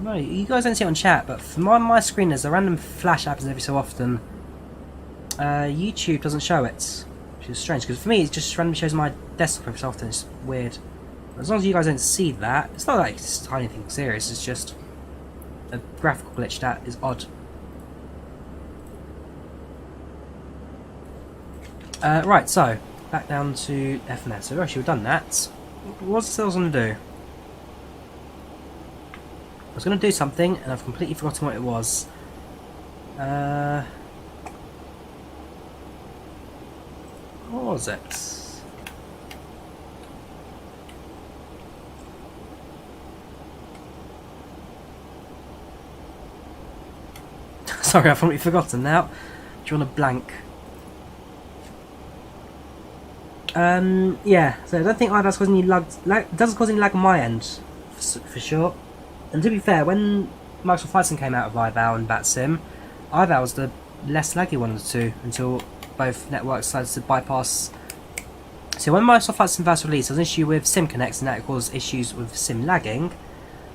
No, you guys don't see it on chat, but from my screen there's a random flash that happens every so often. YouTube doesn't show it, which is strange, because for me it just randomly shows my desktop every so often. It's weird. As long as you guys don't see that, it's not like it's anything serious, it's just a graphical glitch that is odd. Right, so, back down to FNS. So we've actually done that. What's I was going to do? I was going to do something, and I've completely forgotten what it was. What was it? Sorry, I've completely forgotten now. Drawn a blank. Yeah, so I don't think IVAO's causing any lag. Doesn't cause any lag on my end, for sure. And to be fair, when Microsoft Flight Sim came out of IVAO and BatSim, IVAO was the less laggy one of the two until both networks decided to bypass. So when Microsoft Flight Sim first released, there was an issue with SimConnect, and that caused issues with sim lagging.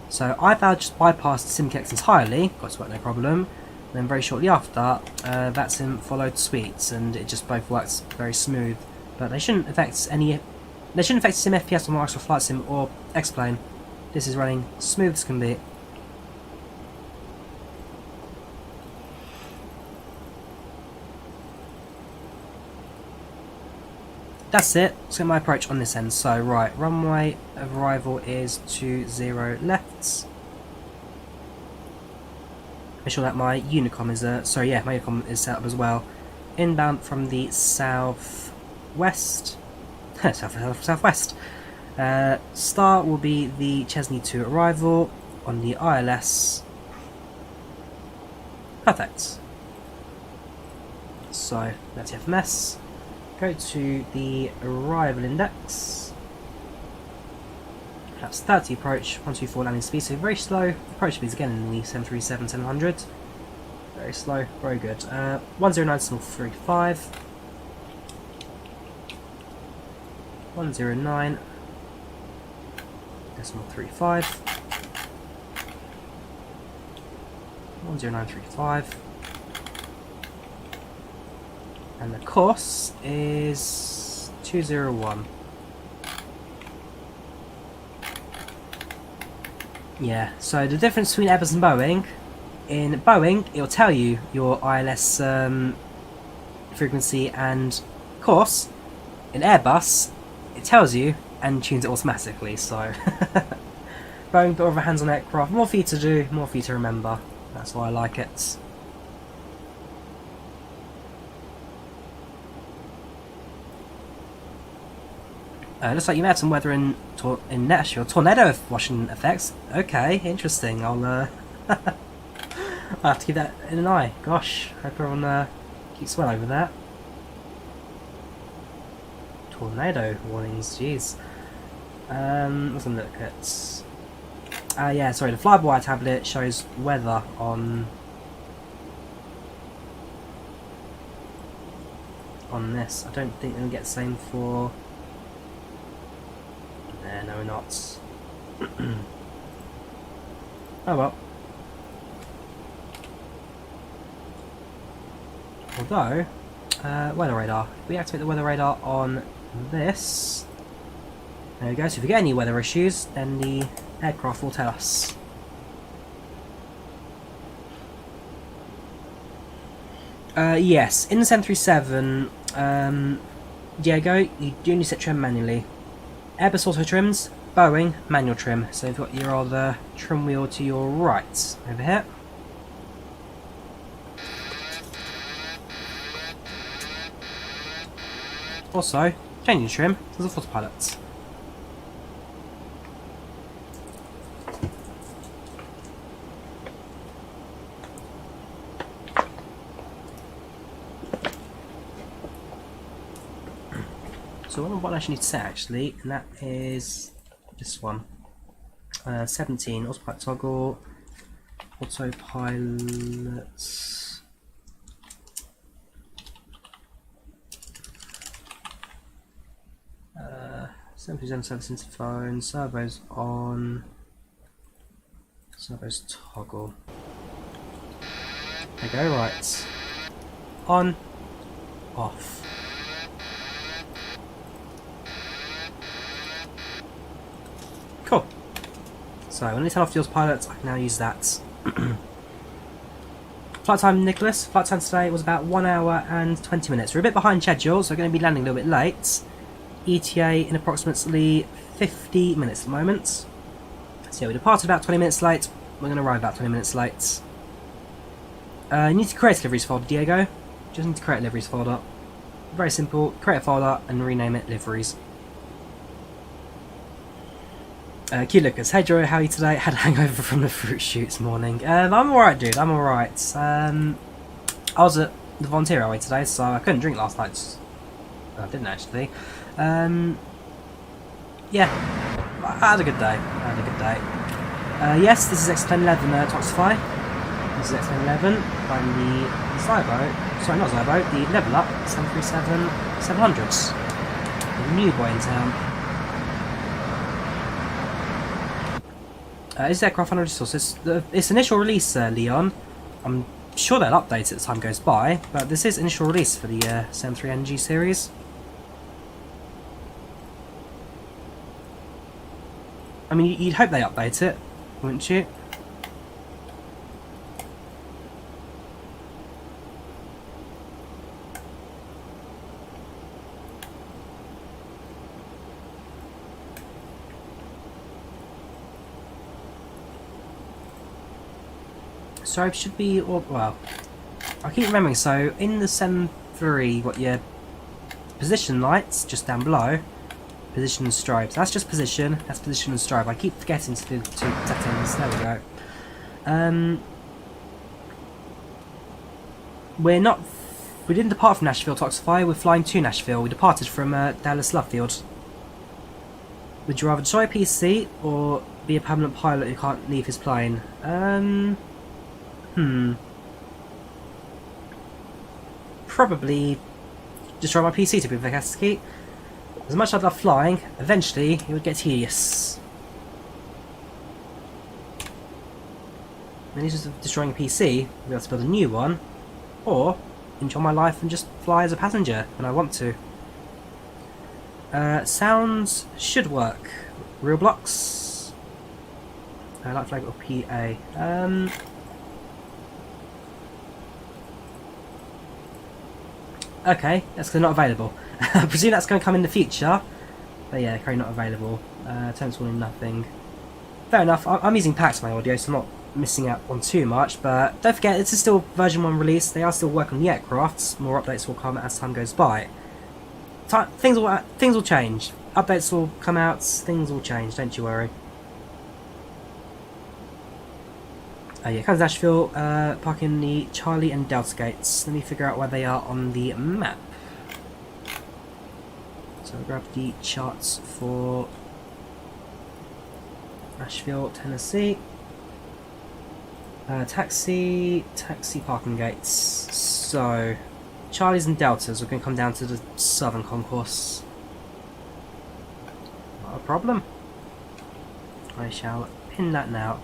So IVAO just bypassed SimConnect entirely, got to work no problem. And then very shortly after, BatSim followed suite, and it just both works very smooth. But they shouldn't affect any. They shouldn't affect sim FPS on Microsoft Flight Sim or X-Plane. This is running smooth as can be. That's it. Let's get my approach on this end. So right, runway of arrival is 20 left. Make sure that my Unicom is my Unicom is set up as well. Inbound from the southwest. Southwest. Start will be the Chesney 2 arrival on the ILS. Perfect. So that's the FMS. Go to the arrival index. That's 30 approach, 124 landing speed, so very slow. Approach speeds again in the 737-700. Very slow, very good. 109.35. 109.35. 109.35. And the course is 201. Yeah, so the difference between Airbus and Boeing, in Boeing it'll tell you your ILS frequency and course. In Airbus it tells you and tunes it automatically, so Boeing got over hands on aircraft, more for you to do, more for you to remember. That's why I like it. Looks like you may have some weather in Nashville. Tornado washing effects. Okay, interesting. I'll have to keep that in an eye. Gosh, hope everyone keeps well over that. Tornado warnings, jeez. Let's look at. Yeah, sorry. The fly-by-wire tablet shows weather on this. I don't think they'll get the same for. No, we're not. Oh well. Although, weather radar. If we activate the weather radar on this, there we go. So if we get any weather issues, then the aircraft will tell us. Yes, in the 737, Diego, you do need to set trend manually. Airbus auto trims, Boeing manual trim. So you've got your other trim wheel to your right over here. Also, changing trim to the autopilot. So what I actually need to set actually, and that is this one. 17, autopilot toggle, autopilot. 737 service interphone, servos on, servos toggle. There we go, right. On, off. Cool. So when I turn off the autopilot, I can now use that. Flight time, Nicholas. Flight time today was about 1 hour and 20 minutes. We're a bit behind schedule, so we're going to be landing a little bit late. ETA in approximately 50 minutes at the moment. So yeah, we departed about 20 minutes late. We're going to arrive about 20 minutes late. You need to create a liveries folder, Diego. Just need to create a liveries folder. Very simple. Create a folder and rename it liveries. Cute Lucas. Hey Drawyah, how are you today? Had a hangover from the fruit shoot this morning. I'm alright, dude. I'm alright. I was at the Volanta Railway today, so I couldn't drink last night. I didn't actually. Yeah, I had a good day. Yes, this is XP11 Toxify. This is XP11 by the Zybo. Sorry, not Zybo. The LevelUp 737-700s. The new boy in town. Is aircraft under resources? Its initial release, Leon. I'm sure they'll update it as time goes by, but this is initial release for the 73NG series. I mean, you'd hope they update it, wouldn't you? So it should be, well, I keep remembering, so in the 7.3, you've got your position lights just down below, position and stripes. That's just position, that's position and stripe. I keep forgetting to do the two settings. There we go. We didn't depart from Nashville Toxify, we're flying to Nashville. We departed from Dallas Lovefield. Would you rather destroy a PC or be a permanent pilot who can't leave his plane? Probably destroy my PC to be sarcastic. As much as I love flying, eventually it would get tedious. And instead of destroying a PC, I'll be able to build a new one, or enjoy my life and just fly as a passenger when I want to. Sounds should work. Real blocks. I like flag or PA. Okay, that's not available. I presume that's going to come in the future. But yeah, currently not available. Turns warning nothing. Fair enough, I'm using PACX for my audio, so I'm not missing out on too much. But don't forget, this is still version 1 release. They are still working on the aircrafts. More updates will come as time goes by. Things will change. Updates will come out, things will change, don't you worry. Yeah, comes Nashville, parking the Charlie and Delta gates. Let me figure out where they are on the map. So I'll grab the charts for Nashville, Tennessee. Taxi parking gates. So, Charlies and Deltas are going to come down to the southern concourse. Not a problem. I shall pin that now.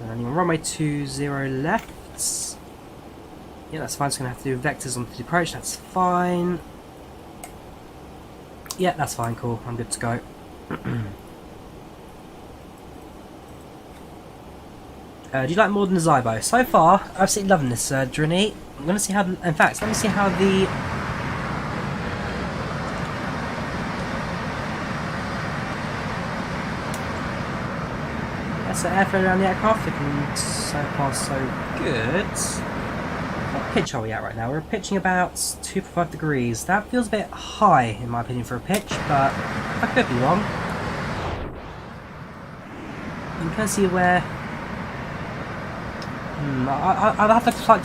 And you're on runway 20 left. Yeah, that's fine. Just going to have to do vectors on the approach. That's fine. Yeah, that's fine. Cool. I'm good to go. Do you like more than the Zybo? So far, I'm absolutely loving this Drini. I'm going to see how... In fact, let me see how the... That's the airflow around the aircraft. Looking so far so good. What pitch are we at right now? We're pitching about 2.5 degrees. That feels a bit high, in my opinion, for a pitch, but I could be wrong. You can see where... I'll have to flight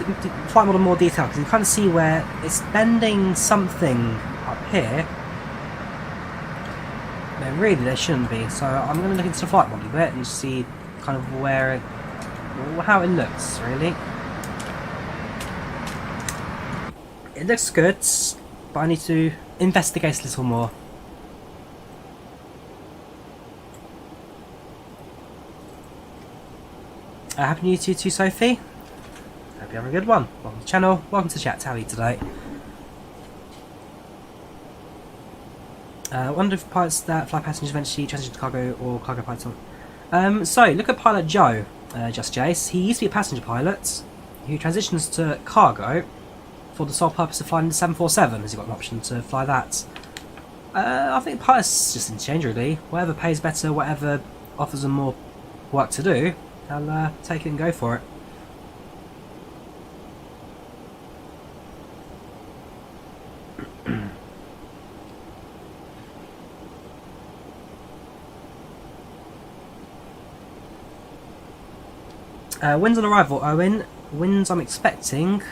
model more detail, because you can kind of see where it's bending something up here. But really there shouldn't be, so I'm going to look into the flight model a bit and see kind of where how it looks, really. It looks good, but I need to investigate a little more. Happy New Year to you too, Sophie. Hope you have a good one. Welcome to the channel. Welcome to the chat. How are you today? I wonder if pilots that fly passengers eventually transition to cargo or cargo pilots on. So, look at Pilot Joe, Just Jace. He used to be a passenger pilot who transitions to cargo for the sole purpose of flying the 747, as he got an option to fly that. I think pilots just interchange, really. Whatever pays better, whatever offers them more work to do, they'll take it and go for it. Winds on arrival, Owen. Winds I'm expecting.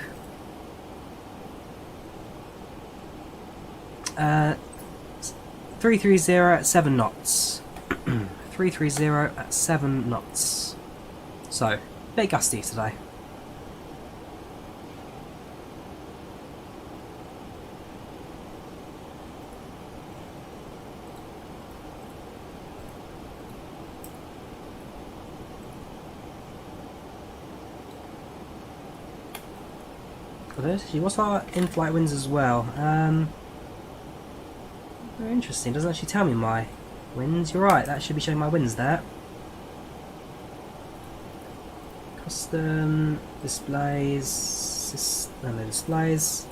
330 at 7 knots. 330 at 7 knots. So, a bit gusty today. What's our in-flight winds as well? Very interesting. Doesn't actually tell me my winds. You're right. That should be showing my winds there. Custom displays. No displays.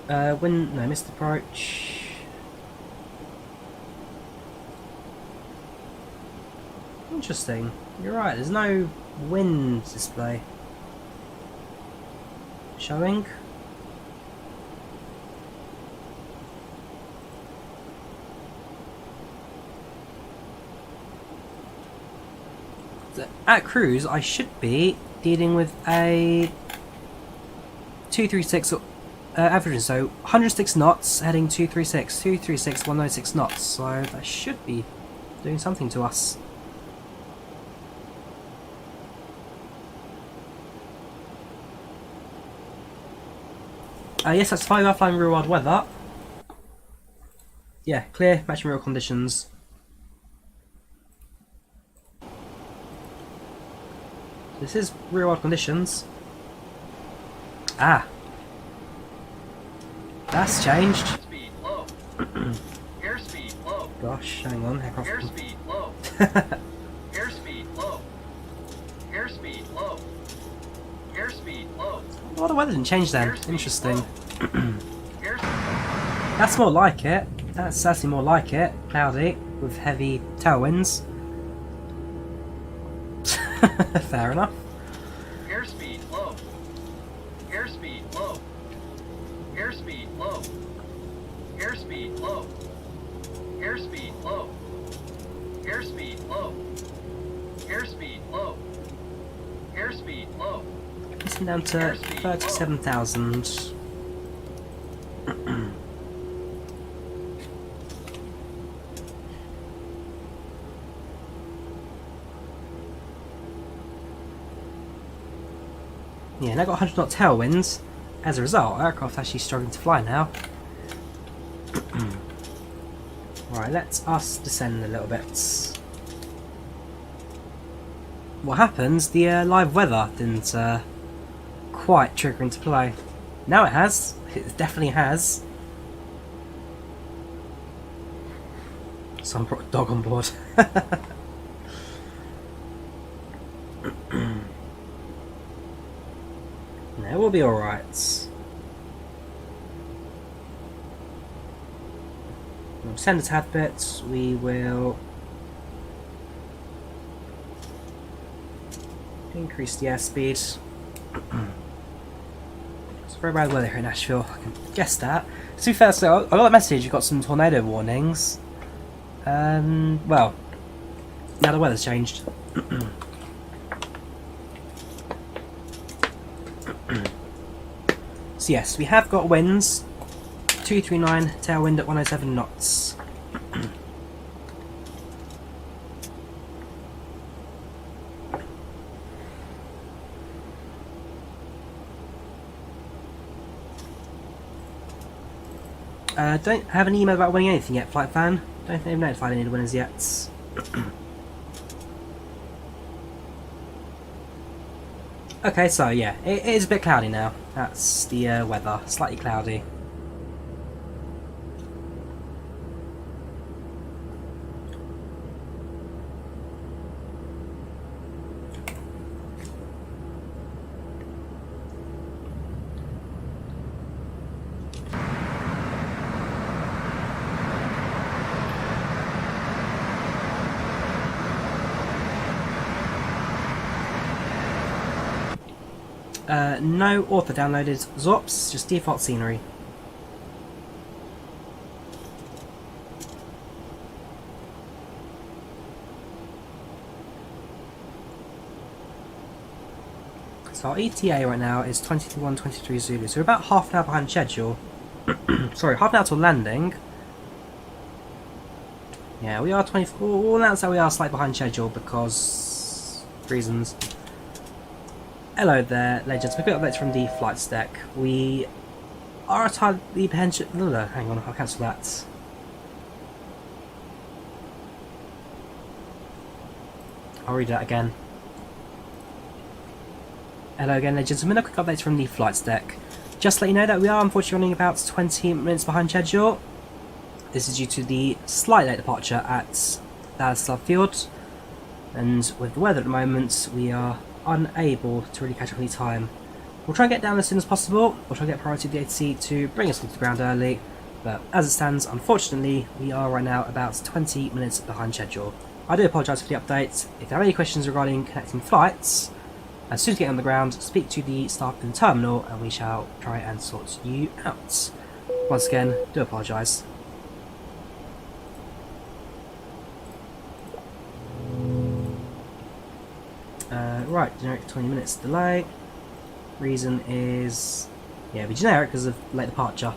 Wind. No, missed approach. Interesting. You're right. There's no wind display showing. At cruise, I should be dealing with a 236 average, so 106 knots heading 236, 106 knots. So that should be doing something to us. Yes, that's fine. We're flying real world weather. Yeah, clear, matching real conditions. This is real world conditions. Ah, that's changed. Speed low. Airspeed low. Gosh, hang on. Airspeed low. Airspeed low. Airspeed low. Airspeed low. Well, the weather didn't change then. Airspeed Interesting. low. That's more like it. That's certainly more like it. Cloudy with heavy tailwinds. Fair enough. Airspeed low. Airspeed low. Airspeed low. Airspeed low. Airspeed low. Airspeed low. Airspeed low. Airspeed low. Getting down to 37,000. Yeah, now got 100 knot tailwinds. As a result, aircraft actually struggling to fly now. Right, let us descend a little bit. What happens? The live weather didn't quite trigger into play. Now it has. It definitely has. Someone brought a dog on board. No, we'll be alright. We'll send a tad bit. We will increase the airspeed. It's very bad weather here in Nashville, I can guess that. To be fair, so I got a message, you've got some tornado warnings. Well, now the weather's changed. So yes, we have got winds. 239, tailwind at 107 knots. Don't have an email about winning anything yet, Flight Fan. Don't think they've notified any of the winners yet. Okay, so yeah, it is a bit cloudy now. That's the weather, slightly cloudy. No author downloaded Zorps, just default scenery. So our ETA right now is 21:23 Zulu, so we're about half an hour behind schedule. Sorry, half an hour till landing. Yeah, we are 24. We'll announce that we are slightly behind schedule because reasons. Hello there, legends. We got updates from the flight deck. We are entirely pension. Hang on, I'll cancel that. I'll read that again. Hello again, legends. A quick update from the flight deck. Just to let you know that we are unfortunately running about 20 minutes behind schedule. This is due to the slight late departure at Dallas Love Field, and with the weather at the moment, we are unable to really catch up any time. We'll try and get down as soon as possible. We'll try and get priority of the ATC to bring us onto the ground early, but as it stands, unfortunately, we are right now about 20 minutes behind schedule. I do apologise for the update. If there are any questions regarding connecting flights, as soon as you get on the ground, speak to the staff in the terminal and we shall try and sort you out. Once again, do apologise. Right, generic 20 minutes delay. Reason is, yeah, be generic because of late departure.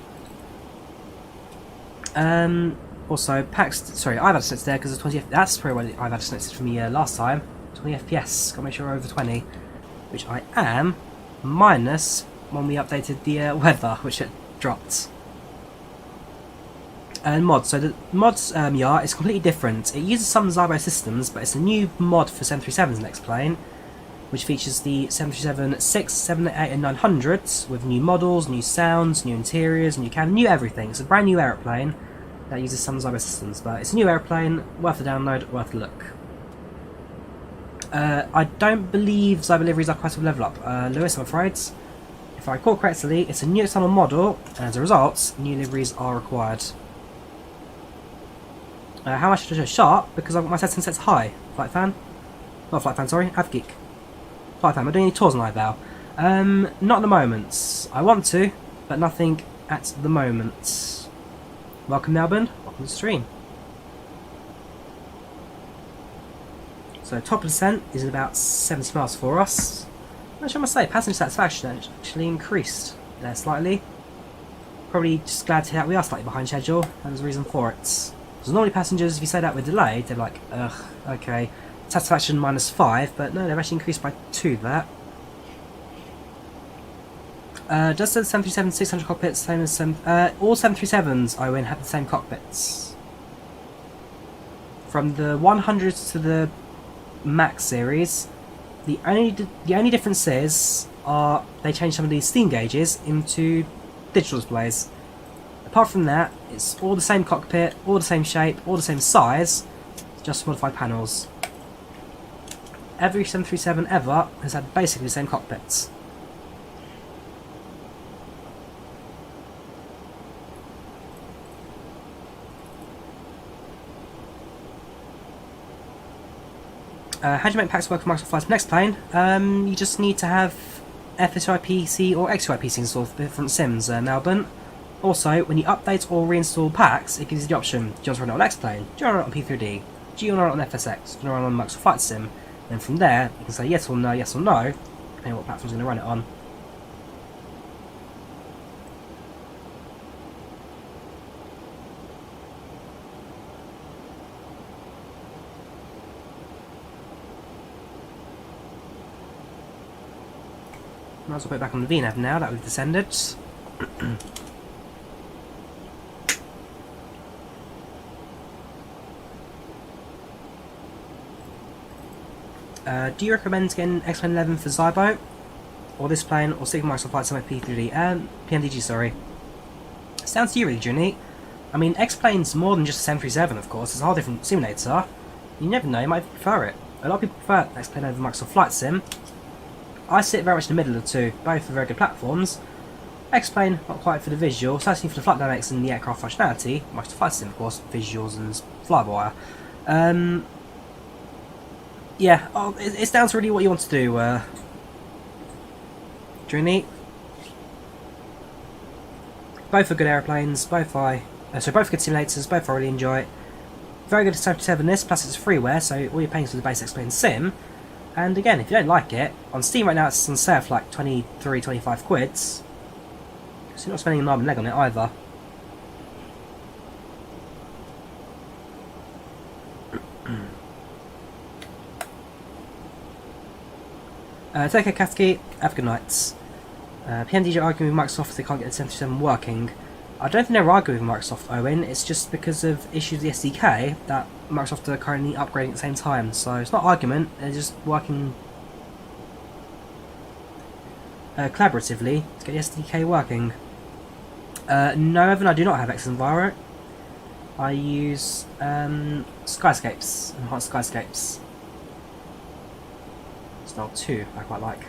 Also, I've had a set there because of 20 FPS. That's probably what I've had a set for me last time. 20 FPS. Gotta make sure we're over 20, which I am, minus when we updated the weather, which it dropped. And mods. So the mods YAR is completely different. It uses some Zybo systems, but it's a new mod for 737s in X-Plane, which features the 737-6, 788 and 900s with new models, new sounds, new interiors, new cabin, new everything. It's a brand new aeroplane that uses some Zybo systems, but it's a new aeroplane, worth the download, worth the look. I don't believe Zybo liveries are quite a level up, Lewis, I'm afraid. If I recall correctly, it's a new external model, and as a result, new liveries are required. How much should I show sharp? Because I've got my setting set high. Flight Fan? Not Flight Fan, sorry, AvGeek. Flight Fan, am I doing any tours on IVAO? Not at the moment. I want to, but nothing at the moment. Welcome Melbourne, welcome to the stream. So top of descent is at about 70 miles for us. Which I must say, passenger satisfaction actually increased there slightly. Probably just glad to hear that we are slightly behind schedule, and there's a reason for it. Because normally passengers, if you say that we're delayed, they're like, ugh, okay, satisfaction -5, but no, they've actually increased by 2 there. Does the 737-600 cockpits same as all 737s I win have the same cockpits. From the 100s to the Max series, the only differences are they change some of these steam gauges into digital displays. Apart from that, it's all the same cockpit, all the same shape, all the same size, just modified panels. every 737 ever has had basically the same cockpits. How do you make PACX work with Microsoft Flight Next Plane? You just need to have FSIPC or XUIPC installed for different sims, Melbourne. Also, when you update or reinstall PACX, it gives you the option: do you want to run it on X-Plane? Do you want to run it on P3D? Do you want to run it on FSX? Do you want to run it on Microsoft Flight Sim? And from there, you can say yes or no, depending on what platform you're going to run it on. Might as well put it back on the VNAV now that we've descended. Do you recommend getting XP11 for Zybo, or this plane, or sticking Microsoft Flight Sim P3D? PMDG, sorry. It's down to you really, Junie. I mean, X-Plane's more than just a 737, of course. It's a whole different simulator. You never know, you might prefer it. A lot of people prefer X-Plane over Microsoft Flight Sim. I sit very much in the middle of the two. Both are very good platforms. X-Plane, not quite for the visual, certainly for the flight dynamics and the aircraft functionality. Microsoft Flight Sim, of course, visuals and fly-by-wire. Yeah, it's down to really what you want to do, Junie. Both are good airplanes, both good simulators, both I really enjoy. Very good at 737 this, plus it's freeware, so all you're paying is for the base X-Plane sim. And again, if you don't like it, on Steam right now it's on sale for like 23, 25 quids. So you're not spending an arm and leg on it either. Take care, Kathy. Have a good night. PMDG are arguing with Microsoft if they can't get the 737 working. I don't think they're arguing with Microsoft, Owen. It's just because of issues with the SDK that Microsoft are currently upgrading at the same time. So it's not an argument. They're just working collaboratively to get the SDK working. No, Evan, I do not have XEnviro. I use Skyscapes, Enhanced Skyscapes. Style 2, I quite like.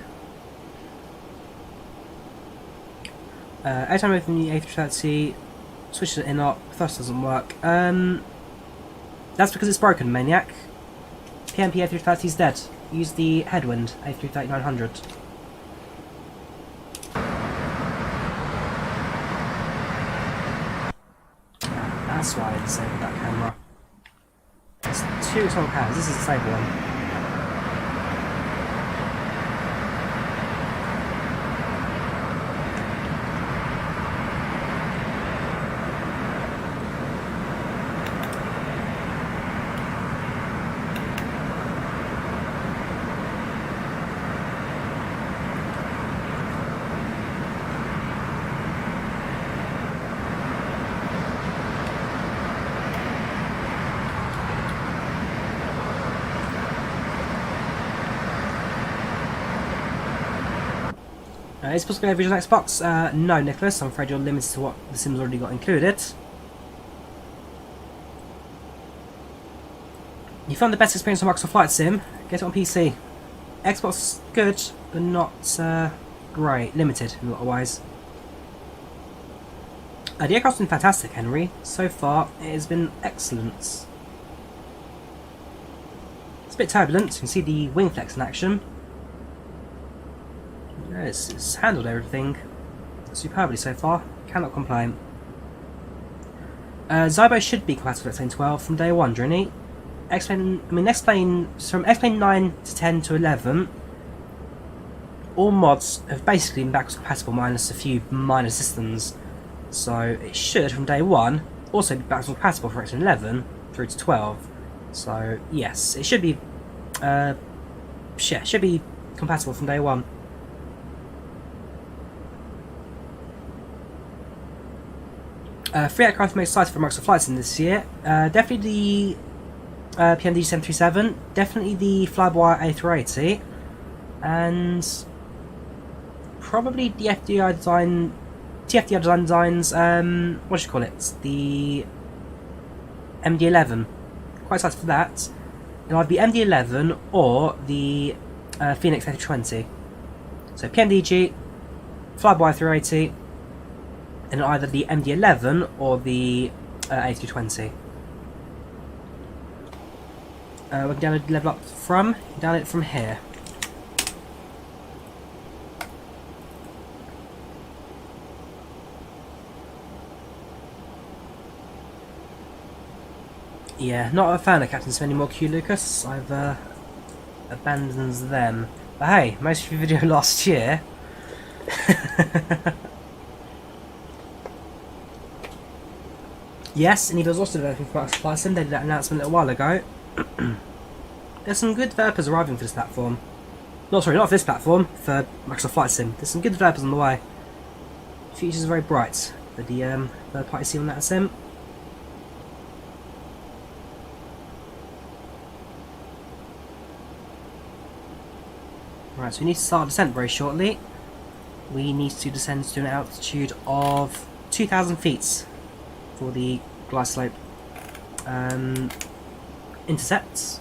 Anytime moving the A330, switch to inop, thrust doesn't work. That's because it's broken, Maniac. PMP A330 is dead. Use the headwind A330-900. That's why I disabled that camera. It's two total cameras, this is the stable one. Is it possible to get a visual on Xbox? No, Nicholas. I'm afraid you're limited to what the Sims already got included. You found the best experience on Microsoft Flight Sim? Get it on PC. Xbox is good, but not great. Limited in a lot of ways. The aircraft's been fantastic, Henry. So far, it has been excellent. It's a bit turbulent. You can see the wing flex in action. It's handled everything superbly so far. Cannot complain. Zybo should be compatible with X-Plane 12 from day one, Drini. X-Plane, from X-Plane 9 to 10 to 11, all mods have basically been backwards compatible minus a few minor systems. So it should, from day one, also be backwards compatible from X-Plane 11 through to 12. So yes, it should be, should be compatible from day one. Three aircraft most excited for Microsoft Flight Sim this year. Definitely the PMDG 737, definitely the Flyby A380, and probably the TFDi designs, what should you call it? The MD11. Quite excited for that. it'll either be MD11 or the Phoenix A320. So PMDG, Flyby 380, and either the MD11 or the A320. We can download LevelUp from, download it from here. Yeah, not a fan of Captain Sim anymore, Q Lucas. I've abandoned them. But hey, most of your video last year. Yes, and he was also developing for Flight Sim. They did that announcement a little while ago. There's some good developers arriving for this platform. Not for this platform, for Microsoft Flight Sim. There's some good developers on the way. The future's very bright for the third-party simulator sim. Right, so we need to start descent very shortly. We need to descend to an altitude of 2,000 feet for the glide slope intercepts.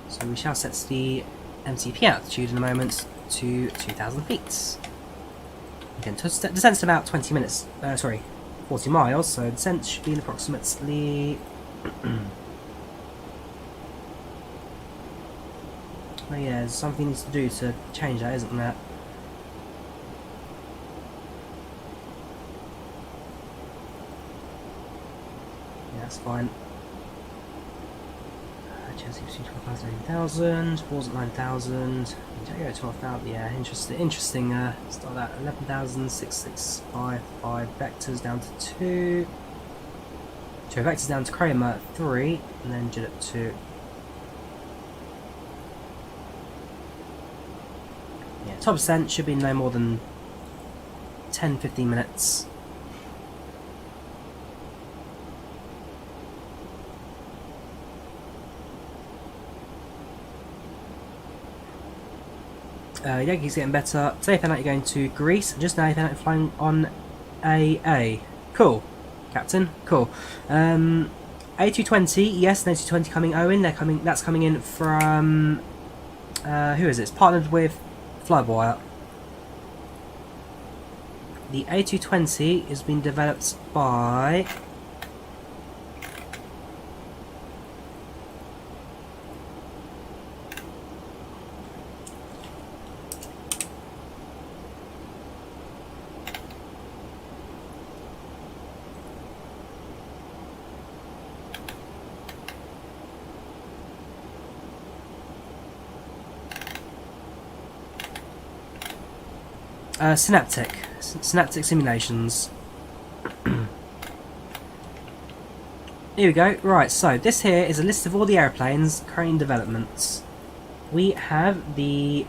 So we shall set the MCP altitude in a moment to 2,000 feet. Again, descent to about 20 minutes, 40 miles, so descent should be in approximately oh yeah, there's something needs to do to change that, isn't there? Yeah, that's fine. Chelsea 12,000, Balls at 9,000, Jaguar 12,000, yeah, interesting, start at 11,665, vectors down to 2, 2 vectors down to Kramer at 3, and then Jet at 2. Yeah, top descent should be no more than 10-15 minutes. Yeah, he's getting better. Today found out you're going to Greece. Just now you found out you're flying on AA. Cool, Captain. Cool. A220. Yes, an A220 coming. Owen. That's coming in from. Who is it? It's partnered with FlyWire. The A220 has been developed by. Synaptic Simulations. Here we go. Right, so this here is a list of all the airplanes currently in development. We have the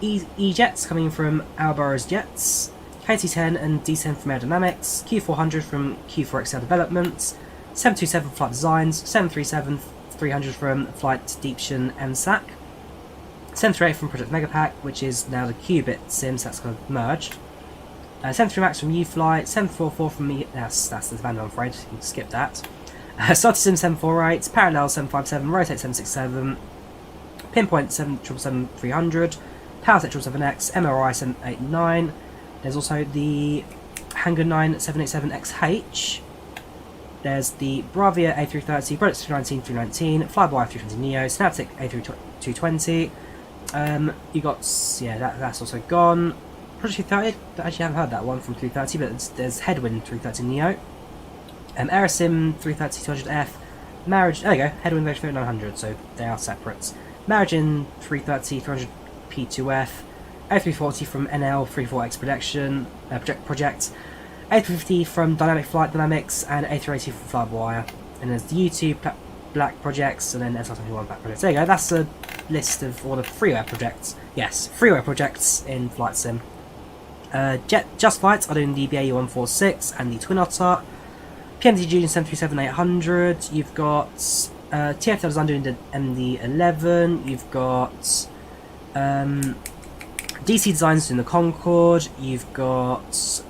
E-Jets coming from Albaro's Jets, KT-10 and D-10 from Aerodynamics, Q400 from Q4XL Development, 727 Flight Designs, 737-300 from Flight Deeption MSAC, 738 from Project Megapack, which is now the Qubit sim, so that's kind of merged. 73 Max from UFlight, 744 from me. That's the band, I'm afraid. You can skip that. Starter Sim 748, Parallel 757, Rotate 767, Pinpoint 777-300, PACX 777X, MRI 789. There's also the Hangar 9 787XH. There's the Bravia A330, Brodex 319, Flyby 320 Neo, Synaptic A3220. You got, yeah, that's also gone. Project 330, I actually haven't heard that one from 330, but there's Headwind 330 Neo. Aerosim 330-200F. Marriage, there you go, Headwind 330-900, so they are separate. Margin 330-300 P2F. A340 from NL34X Project. A350 from Dynamic Flight Dynamics, and A380 from FlyWire. And there's the U2 Black projects, and then SR21 Black projects. There you go, that's a list of all the freeware projects. Yes, freeware projects in Flight Sim. Just Flight are doing the BAE 146 and the Twin Otter. PMDG and 737-800. You've got TFDi Design doing the MD11. You've got DC Designs doing the Concorde. You've got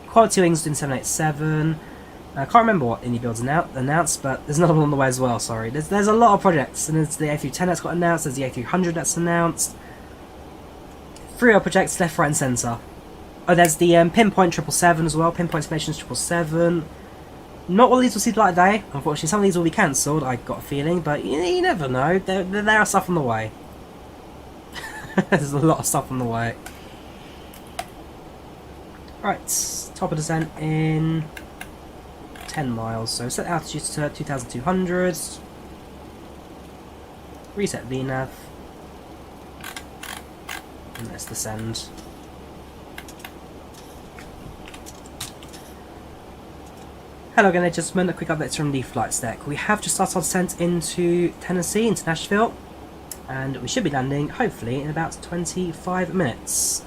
Quality Wings doing 787. I can't remember what indie builds announced, but there's another one on the way as well. Sorry, there's a lot of projects, and there's the A310 that's got announced. There's the A300 that's announced. 3 other projects left, right, and centre. Oh, there's the Pinpoint 777 as well. Pinpoint Stations 777. Not all these will see the light of day. Unfortunately, some of these will be cancelled. I got a feeling, but you never know. There are stuff on the way. There's a lot of stuff on the way. Right, top of descent in 10 miles. So set altitude to 2,200. Reset VNav. And let's descend. Hello again, gentlemen. A quick update from the flight deck. We have just started our descent into Tennessee, into Nashville, and we should be landing, hopefully, in about 25 minutes.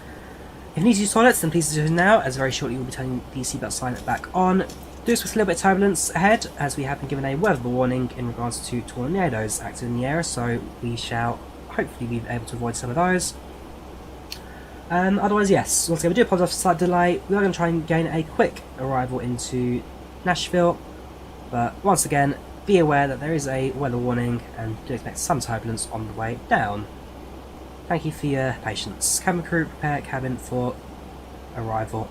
If you need to use toilets, then please do so now, as very shortly we'll be turning the seatbelt sign back on. Do expect a little bit of turbulence ahead, as we have been given a weather warning in regards to tornadoes active in the air, so we shall hopefully be able to avoid some of those. Otherwise, yes, once again, we do apologise for the slight delay. We are going to try and gain a quick arrival into Nashville, but once again, be aware that there is a weather warning and do expect some turbulence on the way down. Thank you for your patience. Cabin crew, prepare cabin for arrival.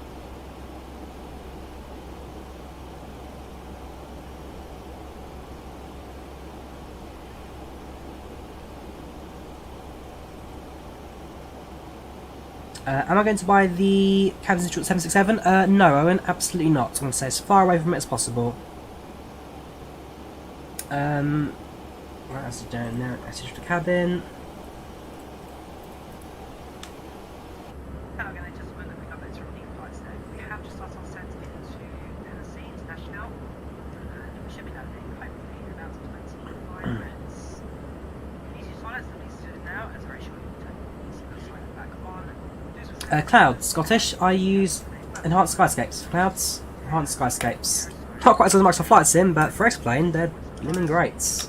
Am I going to buy the cabin central 767? No, Owen, absolutely not. I'm going to stay as far away from it as possible. As down there, message to the cabin. Hello again, gentlemen. A quick update from the flight today. We have just started our descent into Tennessee, into Nashville. We should be landing hopefully in about 25 minutes. If you need to use toilets, then please do it now, as very short we'll turn the seatbelt sign back on. Cloud, Scottish. I use Enhanced Skyscapes. Clouds, Enhanced Skyscapes. Not quite as much for flight sim, but for X-Plane, they're blooming great.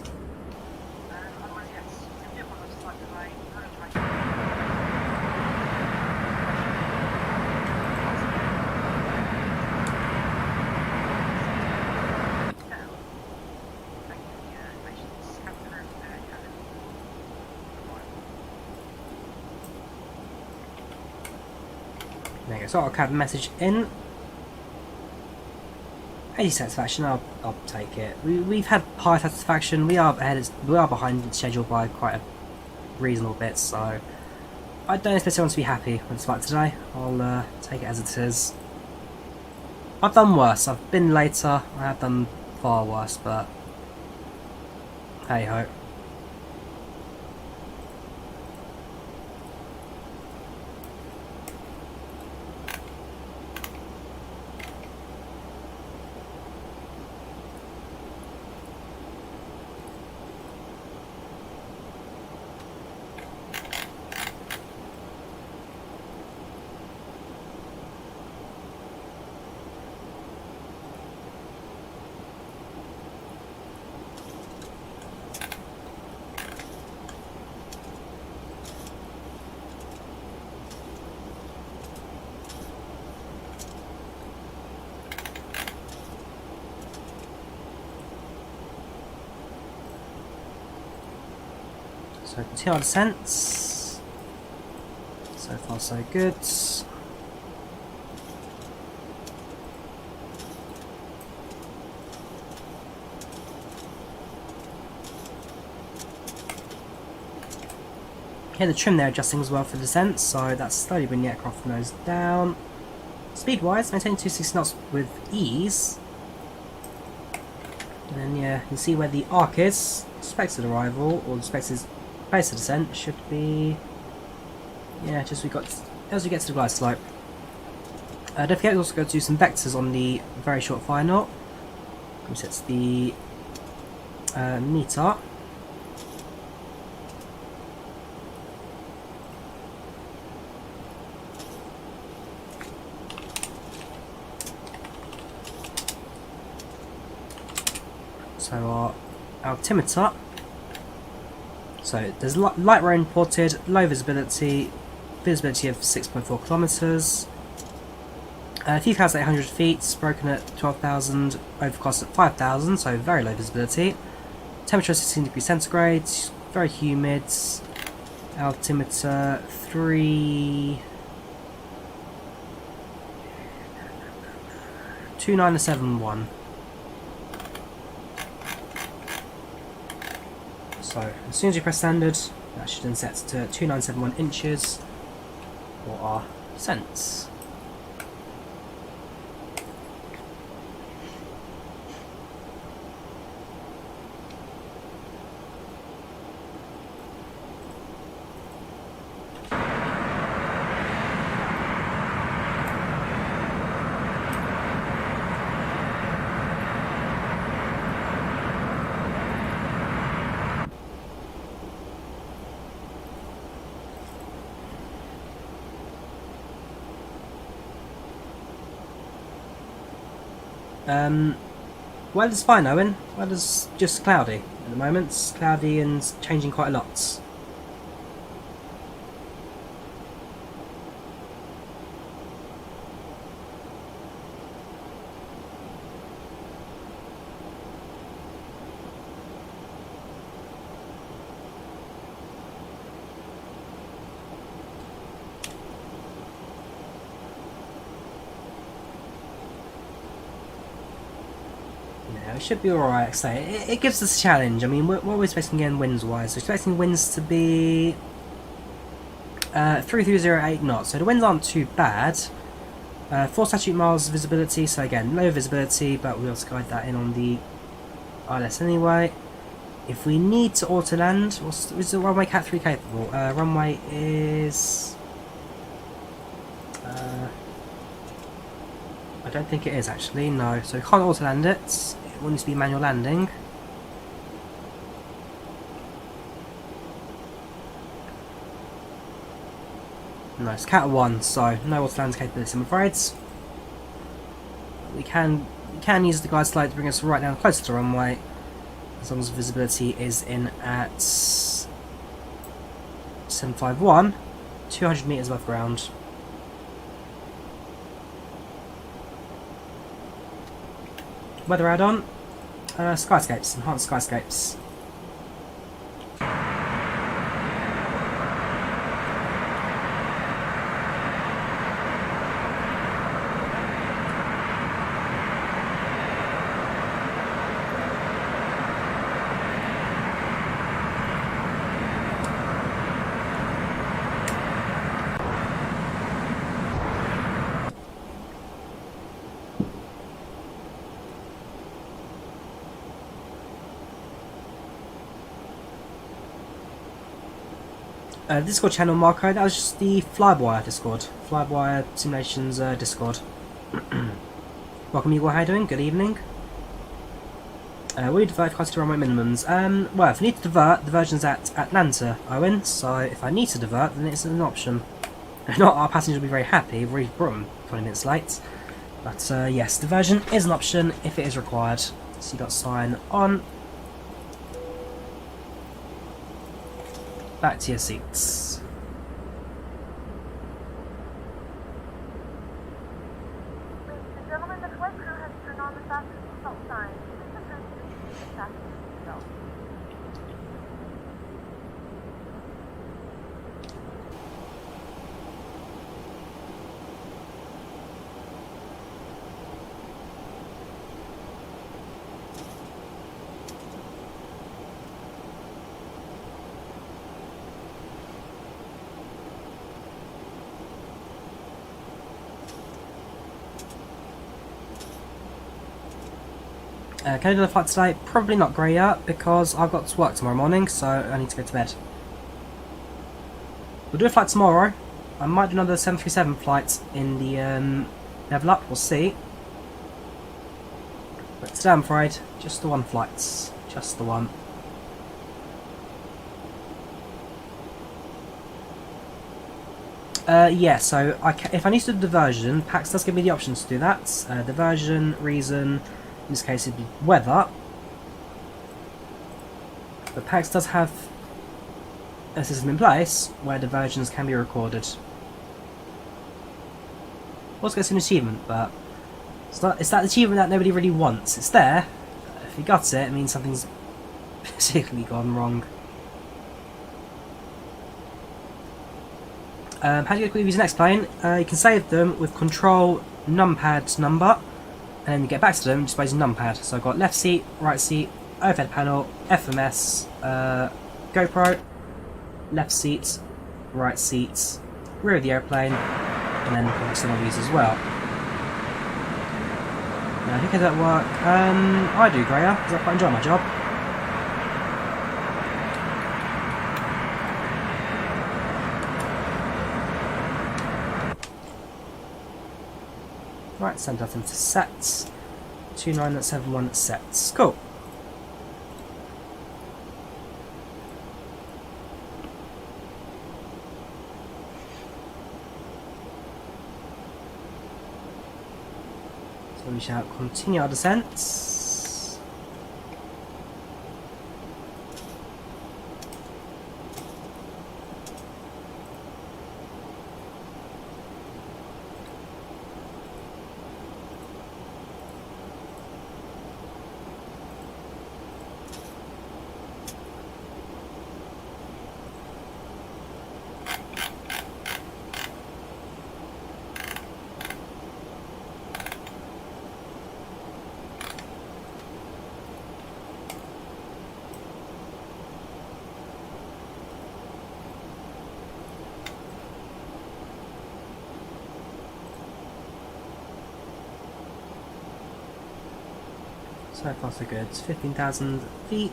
There you go, so I'll cabin message in. 80 satisfaction, I'll take it. We've had high satisfaction. We are behind schedule by quite a reasonable bit, so I don't expect everyone to be happy with this flight today. I'll take it as it is. I've done worse. I've been later. I have done far worse, but hey ho. So continue our descent. So far so good. Okay, the trim there adjusting as well for the descent, so that's slowly bringing the aircraft nose down. Speed wise, maintain 260 knots with ease. And then yeah, you can see where the arc is. Expected arrival, or expected place of descent should be, yeah, just as we get to the glide slope. Don't forget, we're also going to do some vectors on the very short final. Resets the meter. So our altimeter. So there's light rain reported, low visibility, visibility of 6.4 kilometers. Few clouds at 800 feet, broken at 12,000, overcast at 5,000, so very low visibility. Temperature 16 degrees centigrade, very humid. Altimeter 2971. So as soon as you press standard, that should then set to 2971 inches for our cents. Weather's fine, Owen. Weather's just cloudy at the moment. It's cloudy and changing quite a lot. It should be alright, like I say. It gives us a challenge. I mean, what are we expecting again winds-wise? We're expecting winds to be 3308 knots, so the winds aren't too bad. 4 statute miles visibility, so again, low visibility, but we'll also guide that in on the ILS anyway. If we need to auto-land, is the runway Cat 3 capable? Runway is... I don't think it is actually, no. So we can't auto-land it. It needs to be manual landing. No, it's Cat 1, so no auto-land capability, I'm afraid. We can use the glide slide to bring us right down closer to the runway, as long as the visibility is in at 751, 200 metres above ground. Weather add-on, skyscapes, enhanced skyscapes. Discord channel, Marco, that was just the Flywire Discord. Flywire Simulations Discord. Welcome, Igor, how you doing? Good evening. Will you divert cost to runway minimums? Well, if I need to divert, the version's at Atlanta, Owen, so if I need to divert, then it's an option. If not, our passengers will be very happy. We've already brought them 20 minutes late. But yes, diversion is an option if it is required. So you got sign on. Back to your seats. Ladies and gentlemen, the flight crew has turned on the fasten seatbelt sign. Please return to the seat and fasten your seatbelt. Can I do the flight today? Probably not Drawyah, because I've got to work tomorrow morning, so I need to go to bed. We'll do a flight tomorrow. I might do another 737 flight in the LevelUp, we'll see. But today I'm afraid, just the one flight. Just the one. Yeah, so if I need to do diversion, PACX does give me the option to do that. Diversion, reason, in this case it'd be weather. But PACX does have a system in place where diversions can be recorded. course gets an achievement, but it's that achievement that nobody really wants. It's there. If you got it, it means something's particularly gone wrong. How do you get use an X-Plane? You can save them with Control numpad number, and then you get back to them just by using numpad. So I've got left seat, right seat, overhead panel, FMS, GoPro, left seat, right seat, rear of the airplane, and then external views as well. Now, who cares about work? I do, Drawyah, because I quite enjoy my job. Right, send that into sets. 2971 sets. Cool. So we shall continue our descents. So far so good. 15,000 feet.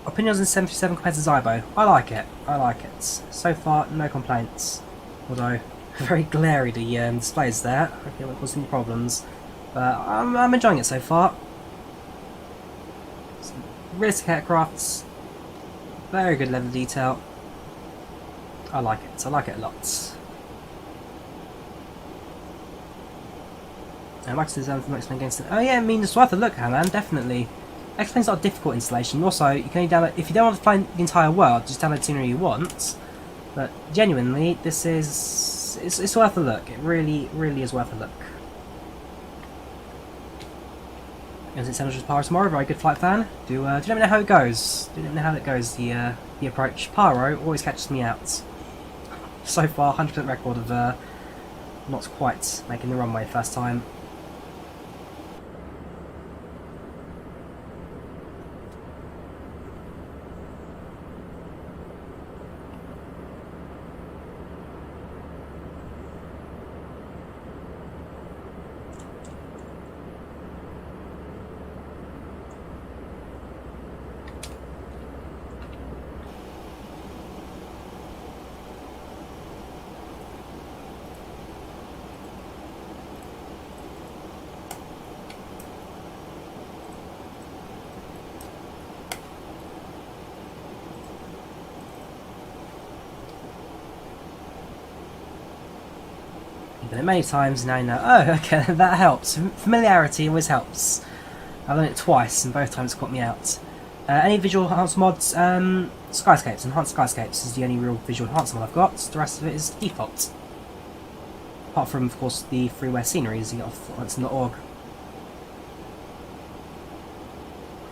Opinions in 77 compared to Zybo. I like it. I like it. So far, no complaints. Although, very glary the displays there. I feel it causing problems. But I'm enjoying it so far. Some realistic aircrafts. Very good level detail. I like it. I like it a lot. Like to design from X-Plane against it. Oh yeah, I mean it's worth a look, man. Definitely. X-Plane's not a difficult installation. Also, you can only download if you don't want to fly the entire world. Just download the scenery you want. But genuinely, this is it's worth a look. It really is worth a look. Is it Senator's Pyro tomorrow? Very good flight fan. Do let me know how it goes. Do let me know how it goes. The approach. Pyro always catches me out. So far, 100% record of not quite making the runway first time. Done it many times now. You know. Oh, okay, that helps. Familiarity always helps. I've done it twice, and both times it's caught me out. Any visual enhanced mods? Skyscapes. Enhanced Skyscapes is the only real visual enhancement I've got. The rest of it is default. Apart from, of course, the freeware sceneries you get off .org.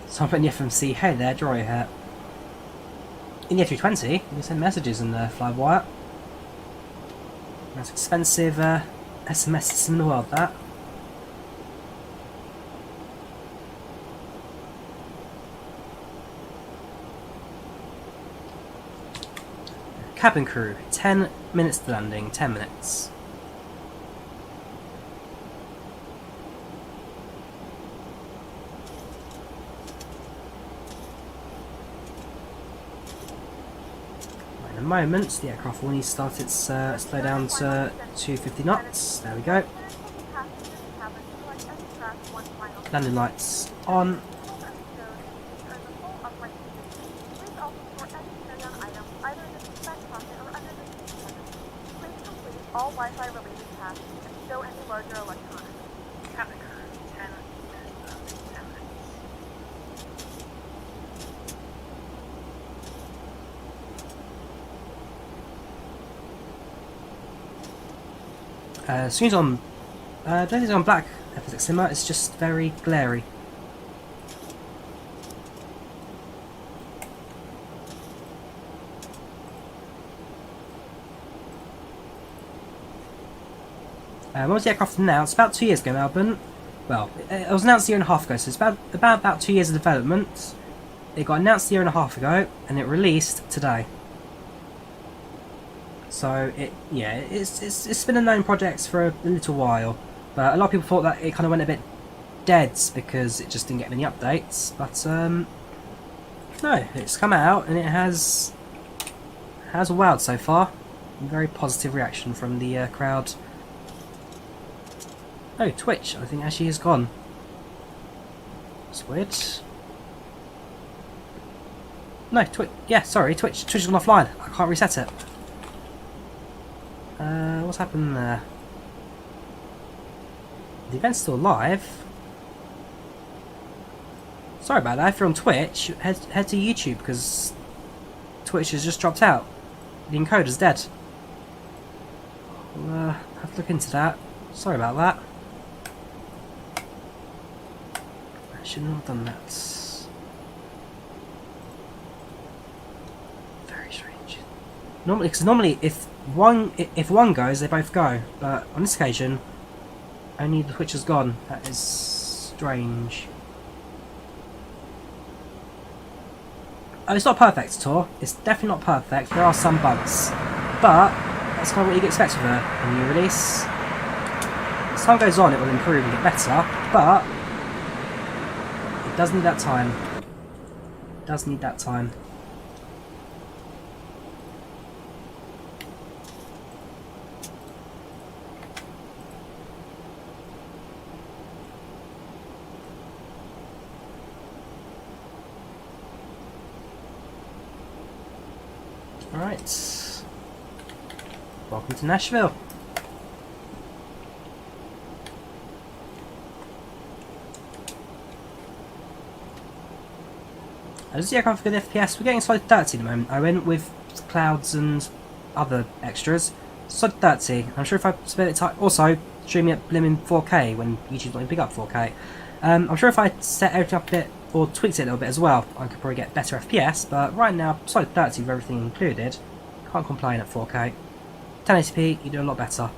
So I'm putting the FMC. Hey there, Drawyah here. In the A320, you can send messages in the FlyWire. Most expensive SMS system in the world, that. Cabin crew, 10 minutes to landing, 10 minutes. In a moment, the aircraft will need to start its slow down to 250 knots. There we go. Landing lights on. All Wi-Fi related tasks and show any larger electronics. Cabin crew, 10 minutes. 10 minutes. As soon as on, I don't think it's on black FSX Simmer, it's just very glary. When was the aircraft announced? About 2 years ago, Melbourne. Well, it was announced a year and a half ago, so it's about 2 years of development. It got announced a year and a half ago, and it released today. So it's been a known project for a little while, but a lot of people thought that it kind of went a bit dead because it just didn't get many updates. But no, it's come out and it has wowed so far. Very positive reaction from the crowd. Oh, Twitch, I think actually is gone. That's weird. No, sorry, Twitch has gone offline. I can't reset it. What's happened there? The event's still live. Sorry about that. If you're on Twitch, head to YouTube because Twitch has just dropped out. The encoder's dead. I'll have to look into that. Sorry about that. I should not have done that. Very strange. Normally, if one goes, they both go. But on this occasion, only the Twitch has gone. That is strange. Oh, it's not perfect at all. It's definitely not perfect. There are some bugs, but that's kind of what you get expected with a new release. As time goes on, it will improve and get better, but it does need that time. It does need that time. Alright. Welcome to Nashville. As the aircraft with FPS, we're getting solid 30 at the moment. I went with clouds and other extras. Solid 30. I'm sure if I split it tight, also streaming at blimmin 4K when YouTube's not even pick up 4K. I'm sure if I set everything up a bit or tweaked it a little bit as well, I could probably get better FPS, but right now, solid 30 with everything included. Can't complain at 4K. 1080p, you do a lot better.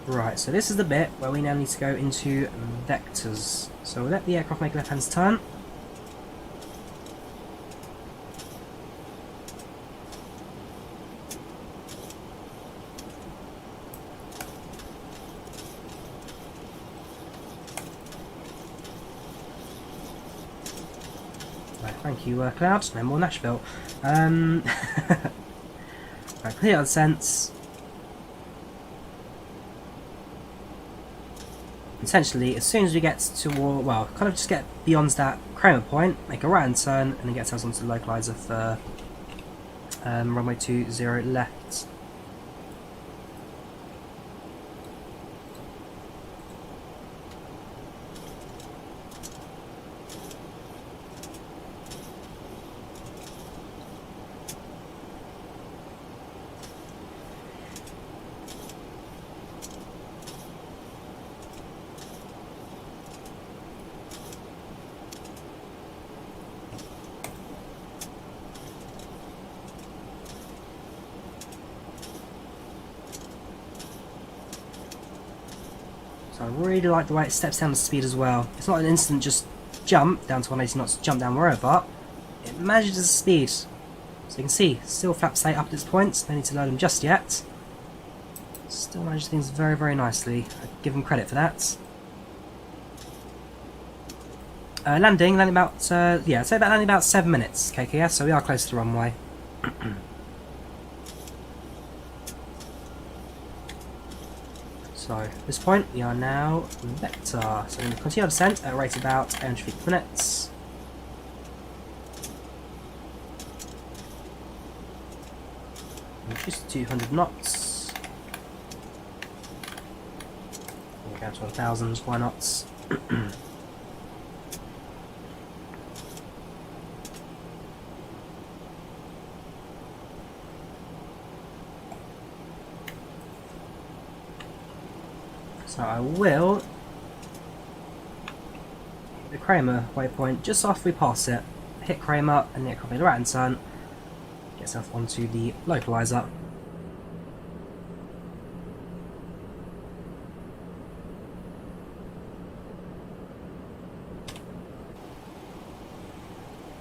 Right, so this is the bit where we now need to go into vectors. So we'll let the aircraft make a left-hand turn. Thank you, Cloud. No more Nashville. Right, clear the sense. Essentially, as soon as we get to, well, kind of just get beyond that Kramer point, make a right-hand turn, and then get ourselves onto the localizer for runway 20 left. So I really like the way it steps down the speed as well. It's not an instant just jump down to 180 knots, jump down wherever. It manages the speed. So you can see, still flaps stay up at its points, no need to load them just yet. Still manages things very, very nicely. I give them credit for that. Landing about, yeah, I'd say about landing about 7 minutes, KKS, so we are close to the runway. So at this point we are now vector. So we're going to continue our descent at a rate about 800 feet per minute. Just 200 knots. We'll go to 1,000, why not? So I will hit the Kramer waypoint just after we pass it. Hit Kramer and then copy the right hand turn. Get yourself onto the localizer.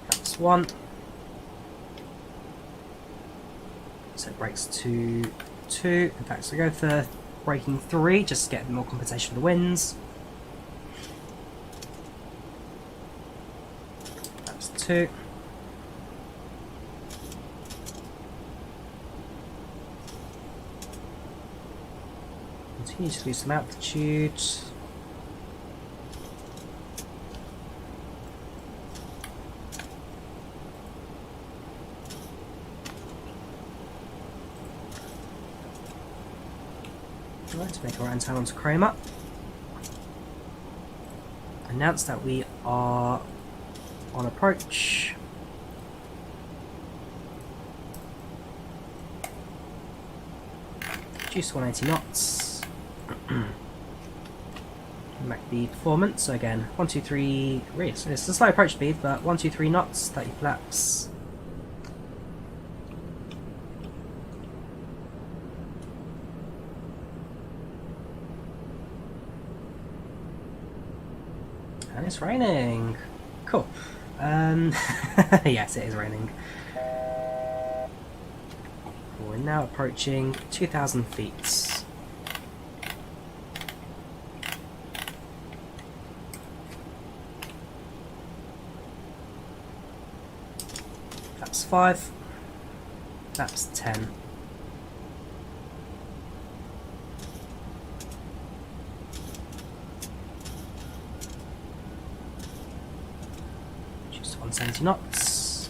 That's 1. So it breaks to 2. In fact, so go for breaking 3, just to get more compensation for the winds. That's 2. Continue to lose some altitude. Right, to make our antenna onto Kramer. Announce that we are on approach. Reduce to 180 knots. Back the performance. So again, 1, 2, 3. Really, so it's a slow approach speed, but 1, 2, 3 knots, 30 flaps. And it's raining. Cool. Yes, it is raining. We're now approaching 2,000 feet. That's 5. That's 10. Just 170 knots.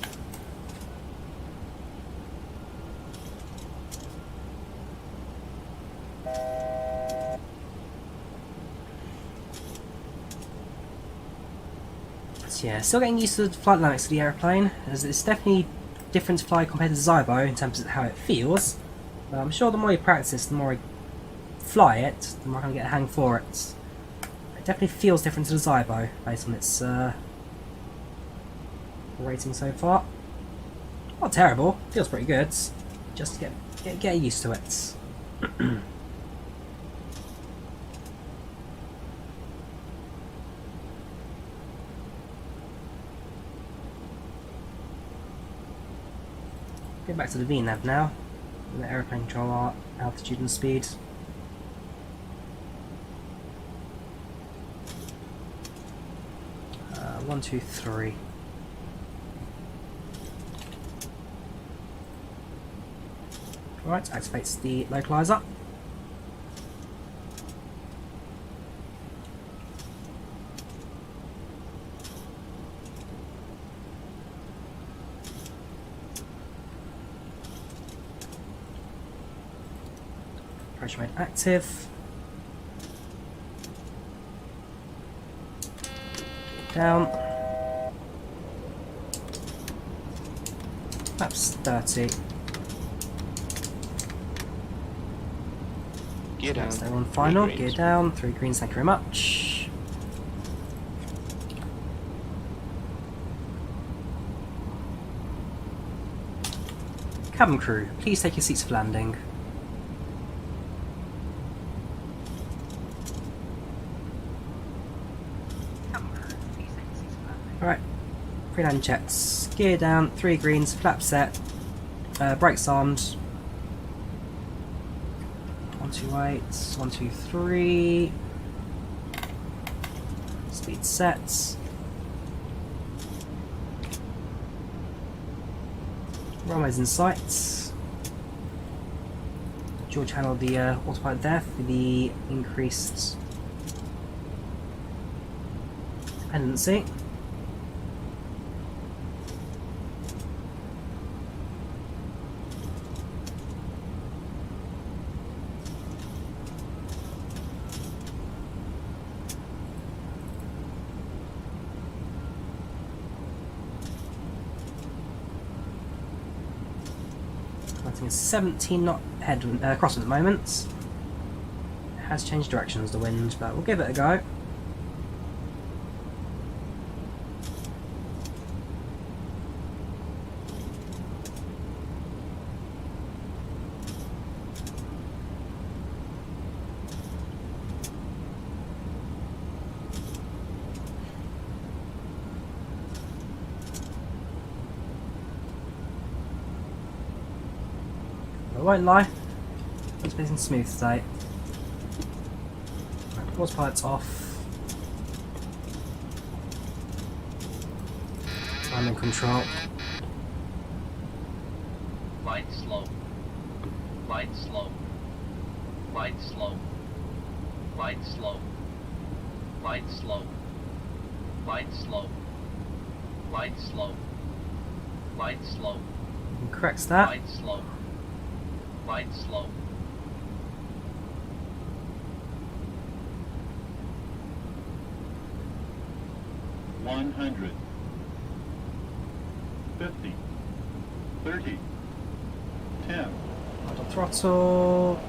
So yeah, still getting used to the flight dynamics of the aeroplane, as it's definitely different to fly compared to Zybo in terms of how it feels. But I'm sure the more you practice, the more you fly it, the more I get a hang for it. It definitely feels different to the Zybo based on its rating so far. Not terrible, feels pretty good. Just get used to it. Get back to the VNAV now. Let aeroplane control our altitude and speed. One, 2, 3. Alright, activates the localizer. Approach mode active. Down. Maps 30. Gear down. That's their on final. 3 Gear greens. down. 3 greens, thank you very much. Cabin crew, please take your seats for landing. Alright, pre-land checks. Gear down, 3 greens, flap set, brakes armed. 1, 2, 8, 1, 2, 3. Speed sets. Runways in sight. Dual channel the autopilot there for the increased dependency. I think it's 17 knot head crosswind at the moment. has changed directions, the wind, but we'll give it a go. I won't lie, it's been smooth today. Right, pause pilots off. I'm in control. Light slow. Light slow. Light slow. Light slow. Light slow. Light slow. Light slow. Light slow. Corrects that. Light slow. Light slow. One 100, 50, 30, 10. Auto throttle.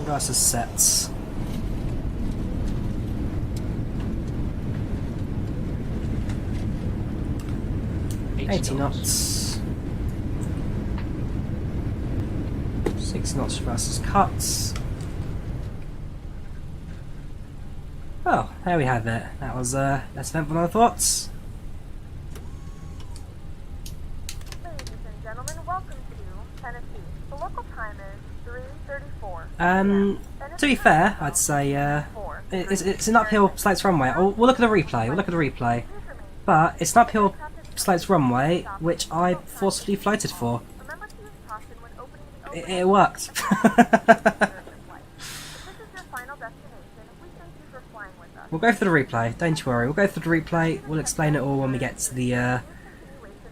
Versus sets. $80 knots. 6 knots versus cuts. Well, there we have it. That was less eventful than I thought. Ladies and gentlemen, welcome to Tennessee. The local time is 3:34. To be fair, I'd say it's an uphill slopes runway. We'll look at the replay. We'll look at the replay. But it's an uphill slopes runway, which I forcefully floated for. Remember to use caution when opening the It worked. If this is your final destination, we thank you for flying with us. We'll go through the replay. Don't you worry. We'll go through the replay. We'll explain it all when we get to the Continuation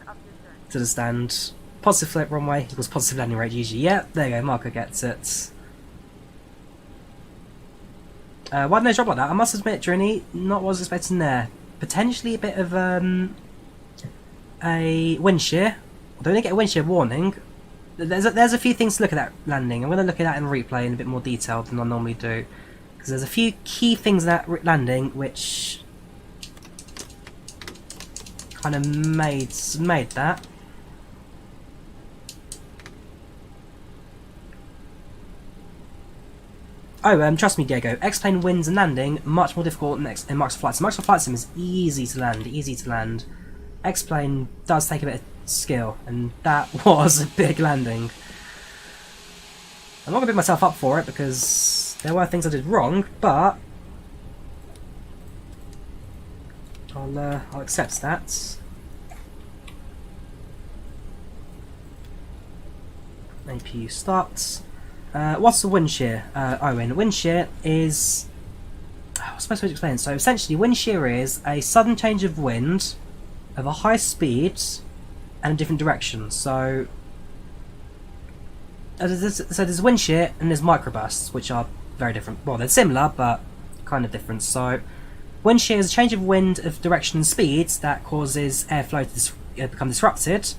of your journey. to the stand. Positive flip runway equals positive landing rate usually. Yeah, there you go. Marco gets it. Why didn't they drop like that? I must admit, Drini, not what I was expecting there. Potentially a bit of a wind shear. I don't get a wind shear warning. There's a few things to look at that landing. I'm going to look at that in replay in a bit more detail than I normally do, because there's a few key things in that landing which kind of made that. Oh, trust me, Diego. X-plane winds and landing much more difficult than in Microsoft Flight Sim. Microsoft Flight Sim is easy to land. X-plane does take a bit of skill, and that was a big landing. I'm not gonna beat myself up for it because there were things I did wrong, but I'll accept that. APU starts. What's the wind shear? Wind shear is... I was supposed to explain. So essentially, wind shear is a sudden change of wind of a high speed and a different direction. So there's wind shear and there's microbursts, which are very different. Well, they're similar, but kind of different. So wind shear is a change of wind of direction and speed that causes airflow to become disrupted.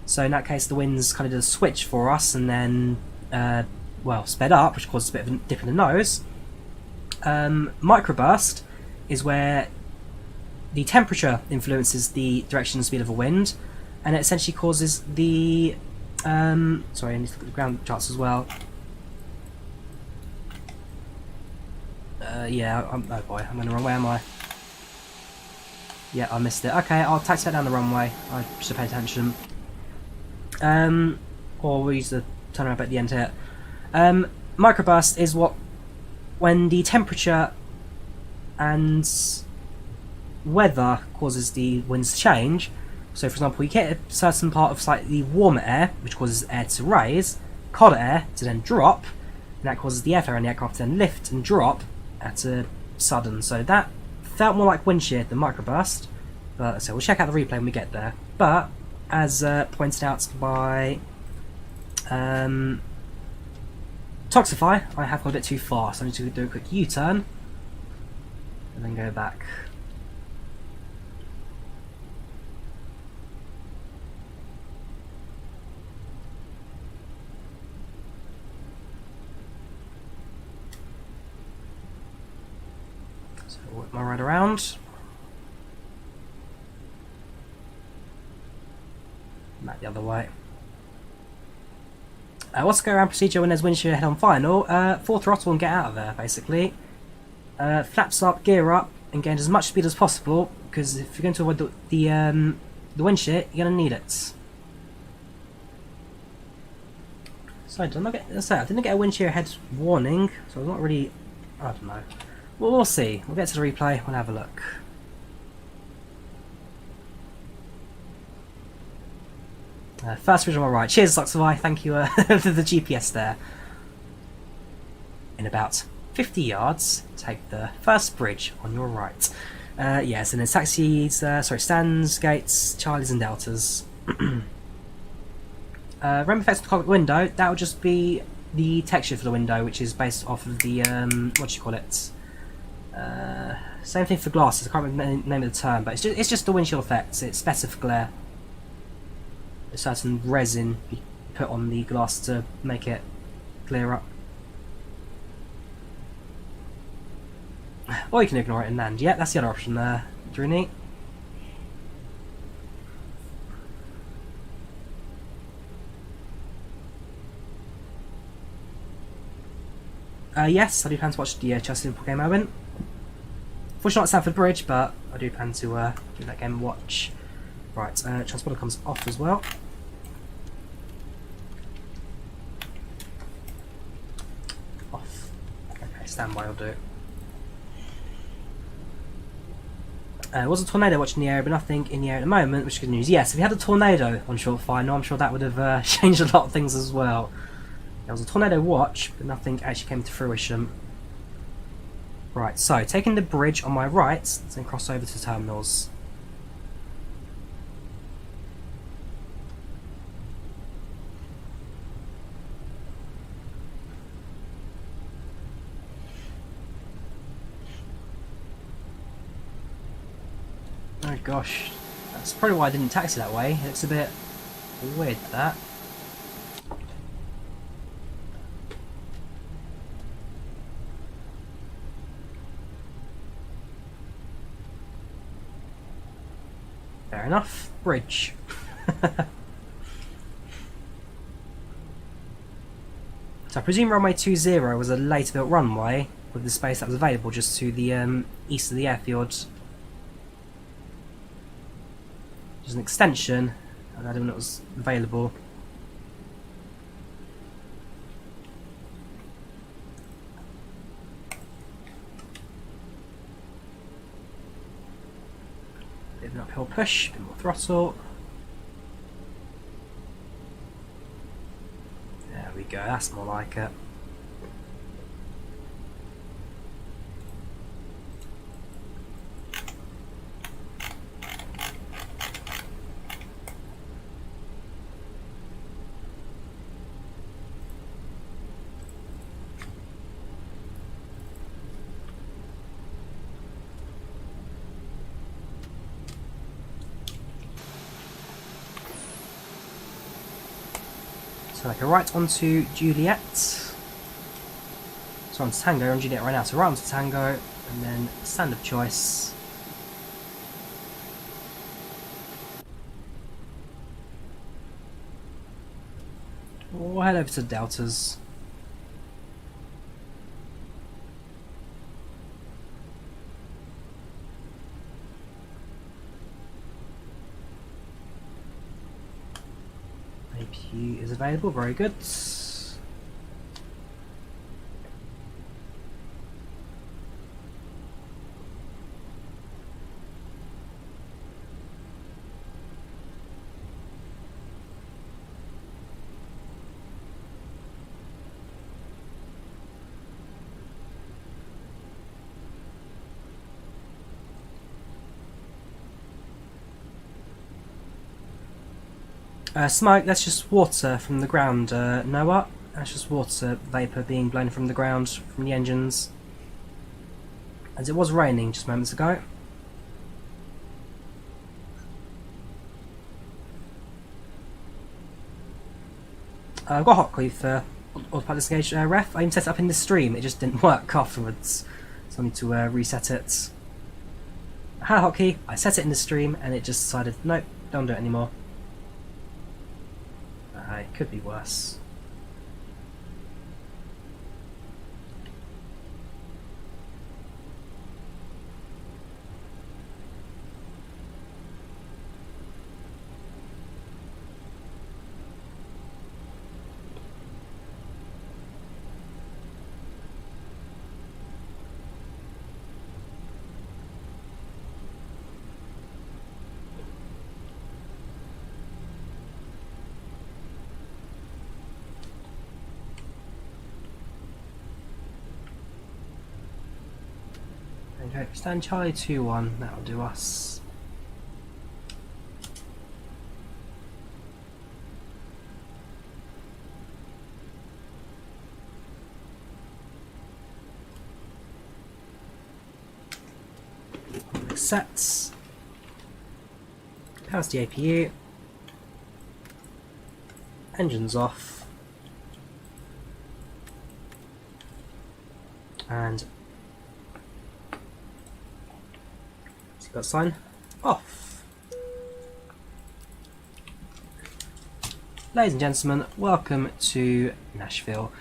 So in that case, the winds kind of do a switch for us, and then sped up, which causes a bit of a dip in the nose. Microburst is where the temperature influences the direction and speed of a wind, and it essentially causes the sorry, I need to look at the ground charts as well. Oh boy, I'm going the wrong way, am I? Yeah, I missed it. Okay, I'll taxi back down the runway. I should pay attention. Or we'll use the turnaround at the end here. Microburst is when the temperature and weather causes the winds to change. So for example, you get a certain part of slightly warmer air, which causes air to raise, colder air to then drop, and that causes the airflow in the aircraft to then lift and drop at a sudden. So that felt more like wind shear than microburst, but so we'll check out the replay when we get there. But as pointed out by Toxify, I have gone a bit too far, so I need to do a quick U-turn and then go back. Whip my ride around. Back the other way. What's the go around procedure when there's wind shear head on final? Full throttle and get out of there, basically. Flaps up, gear up, and gain as much speed as possible, because if you're going to avoid the wind shear, you're going to need it. So I didn't get a wind shear head warning, so I'm not really... I don't know. Well, we'll see. We'll get to the replay, we'll have a look. First bridge on my right. Cheers, Luxavai. Thank you for the GPS there. In about 50 yards, take the first bridge on your right. Yes, and there's taxis, stands, gates, Charlies and Deltas. Remember effects on the cockpit window, that will just be the texture for the window, which is based off of the, what do you call it? Same thing for glasses, I can't remember the name of the term, but it's just the windshield effects. It's better for glare. A certain resin you put on the glass to make it clear up. Or you can ignore it and land. Yeah, that's the other option there, Drini. Yes, I do plan to watch the Chelsea Liverpool game I win. Unfortunately not at Stamford Bridge, but I do plan to do that game and watch. Right, transponder comes off as well. Off. Okay, standby will do. There was a tornado watching the area, but nothing in the air at the moment, which is good news. Yes, if we had a tornado on short final, I'm sure that would have changed a lot of things as well. There was a tornado watch, but nothing actually came to fruition. Right, so taking the bridge on my right, then cross over to terminals. Oh gosh, that's probably why I didn't taxi that way. It looks a bit weird, that. Fair enough. Bridge. So I presume runway 20 was a later built runway with the space that was available just to the east of the airfield. Just an extension, and I didn't know it was available. Bit of an uphill push, bit more throttle. There we go, that's more like it. So like a right onto Juliet. So onto Tango, on Juliet right now. So right onto Tango, and then stand of choice. We'll head over to Deltas. APU is available, very good. Smoke, that's just water from the ground, Noah. That's just water vapour being blown from the ground from the engines. As it was raining just moments ago. I've got a hot key for autopilot disengage ref. I even set it up in the stream, it just didn't work afterwards. So I need to reset it. had a hotkey, I set it in the stream, and it just decided, nope, don't do it anymore. It could be worse. Okay, stand Charlie 2-1, that'll do us. Sets. Powers the APU. Engines off. And got sign off. Ladies and gentlemen, welcome to Nashville.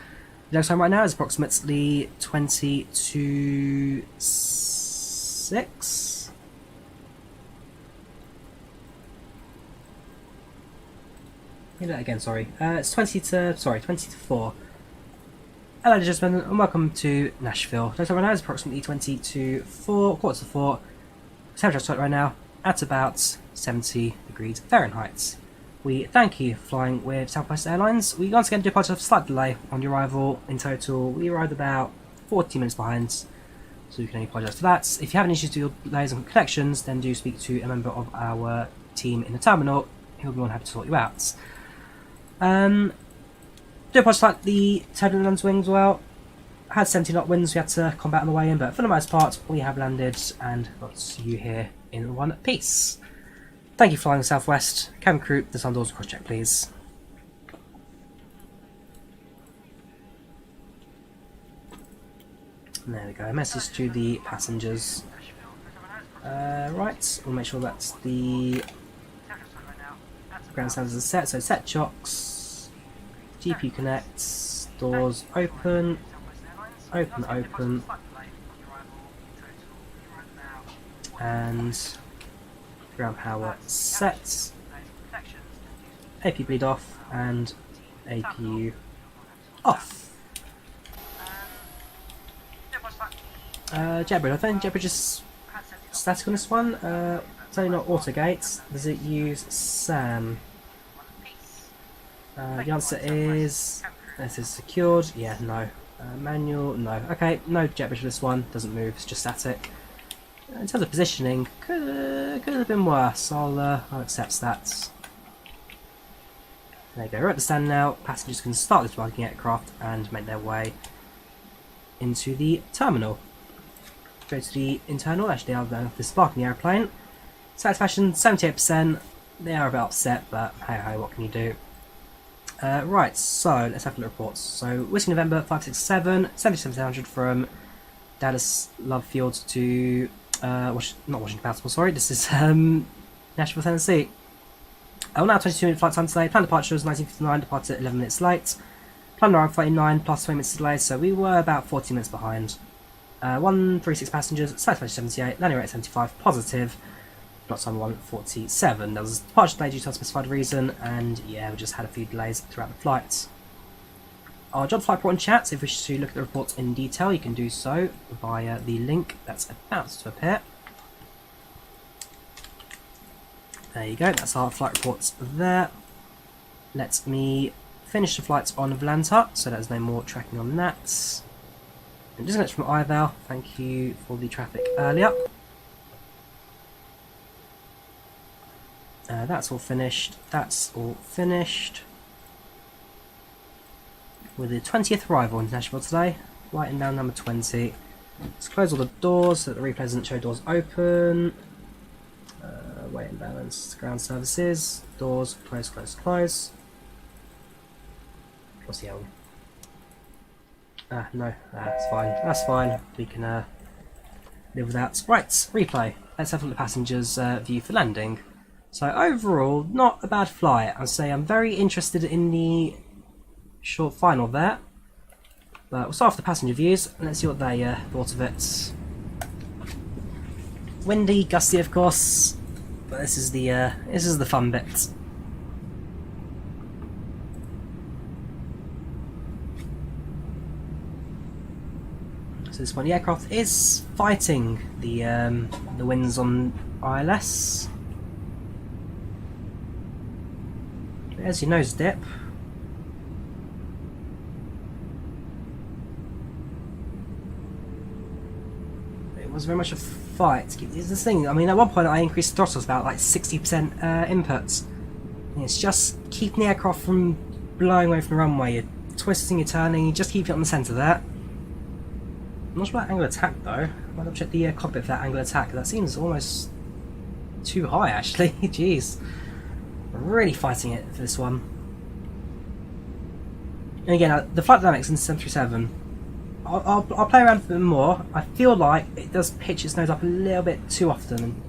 The next time right now is approximately 20 to 6. Do that again, sorry. It's 20 to 4. Hello gentlemen and welcome to Nashville. The next time right now is approximately 20 to 4, quarter to 4. Temperature right now at about 70 degrees Fahrenheit. We thank you for flying with Southwest Airlines. We once again do apologize for a slight delay on your arrival. In total, we arrived about 40 minutes behind, so we can only apologise for that. If you have any issues with your delays and connections, then do speak to a member of our team in the terminal. He'll be more than happy to sort you out. Do apologise for the turbulent wings as well. Had 70 knot winds we had to combat on the way in, but for the most part we have landed and got you here in one piece. Thank you for flying Southwest. Cabin crew, the sun doors cross check please. And there we go, a message to the passengers. Right, we'll make sure that's the ground standards are set, so set chocks, GPU connects, doors open, open, and ground power set, APU bleed off, and APU off. Jetbridge, I think Jetbridge is static on this one. It's only not auto gates. Does it use SAM? The answer is this is secured. Yeah, no. Manual, no. Okay, no Jetbridge for this one. Doesn't move. It's just static. In terms of positioning, could have been worse. I'll accept that. There you go. We're at the stand now. Passengers can start this parking aircraft and make their way into the terminal. Go to the internal. Actually, I'll go this parking airplane. Satisfaction 78%. They are a bit upset, but hey ho, what can you do? Right, so let's have a look at reports. So, Whiskey November 567, 7700 from Dallas Love Field to not Washington Baltimore, sorry. This is Nashville, Tennessee. Now 22-minute flight time today. Planned departure was 19:59. Departed 11 minutes late. Planned arrival 39 plus 20 minutes delay, so we were about 40 minutes behind. 136 passengers, satisfaction 78, landing rate 75, positive. Flight time 1:47. There was a departure delay due to unspecified reason, and yeah, we just had a few delays throughout the flight. Our job flight report and chat, so if you wish to look at the reports in detail, you can do so via the link that's about to appear. There you go, that's our flight reports there. Let me finish the flights on Volanta, so there's no more tracking on that. And disconnect from IVAO, thank you for the traffic earlier. That's all finished, With the 20th arrival in Nashville today, writing down number 20. Let's close all the doors so that the replay doesn't show doors open. Weight and balance, ground services, doors, close, close, close. What's the L? No, that's fine, we can live with that. Right, replay. let's have a look at the passengers' view for landing. So overall, not a bad flight. I'd say I'm very interested in the short final there. But we'll start off the passenger views and let's see what they thought of it. Windy, gusty, of course, but this is the fun bit. So this one, the aircraft is fighting the winds on ILS. There's your nose dip. It was very much a fight. It's the thing. I mean, at one point I increased throttles about like 60% inputs. And it's just keeping the aircraft from blowing away from the runway. You're twisting, you're turning, you just keep it on the centre there. I'm not sure about angle attack though. I might have checked the cockpit for that angle attack. That seems almost too high actually. Jeez. Really fighting it for this one. And again, the flight dynamics in 737, I'll play around with it more. I feel like it does pitch its nose up a little bit too often.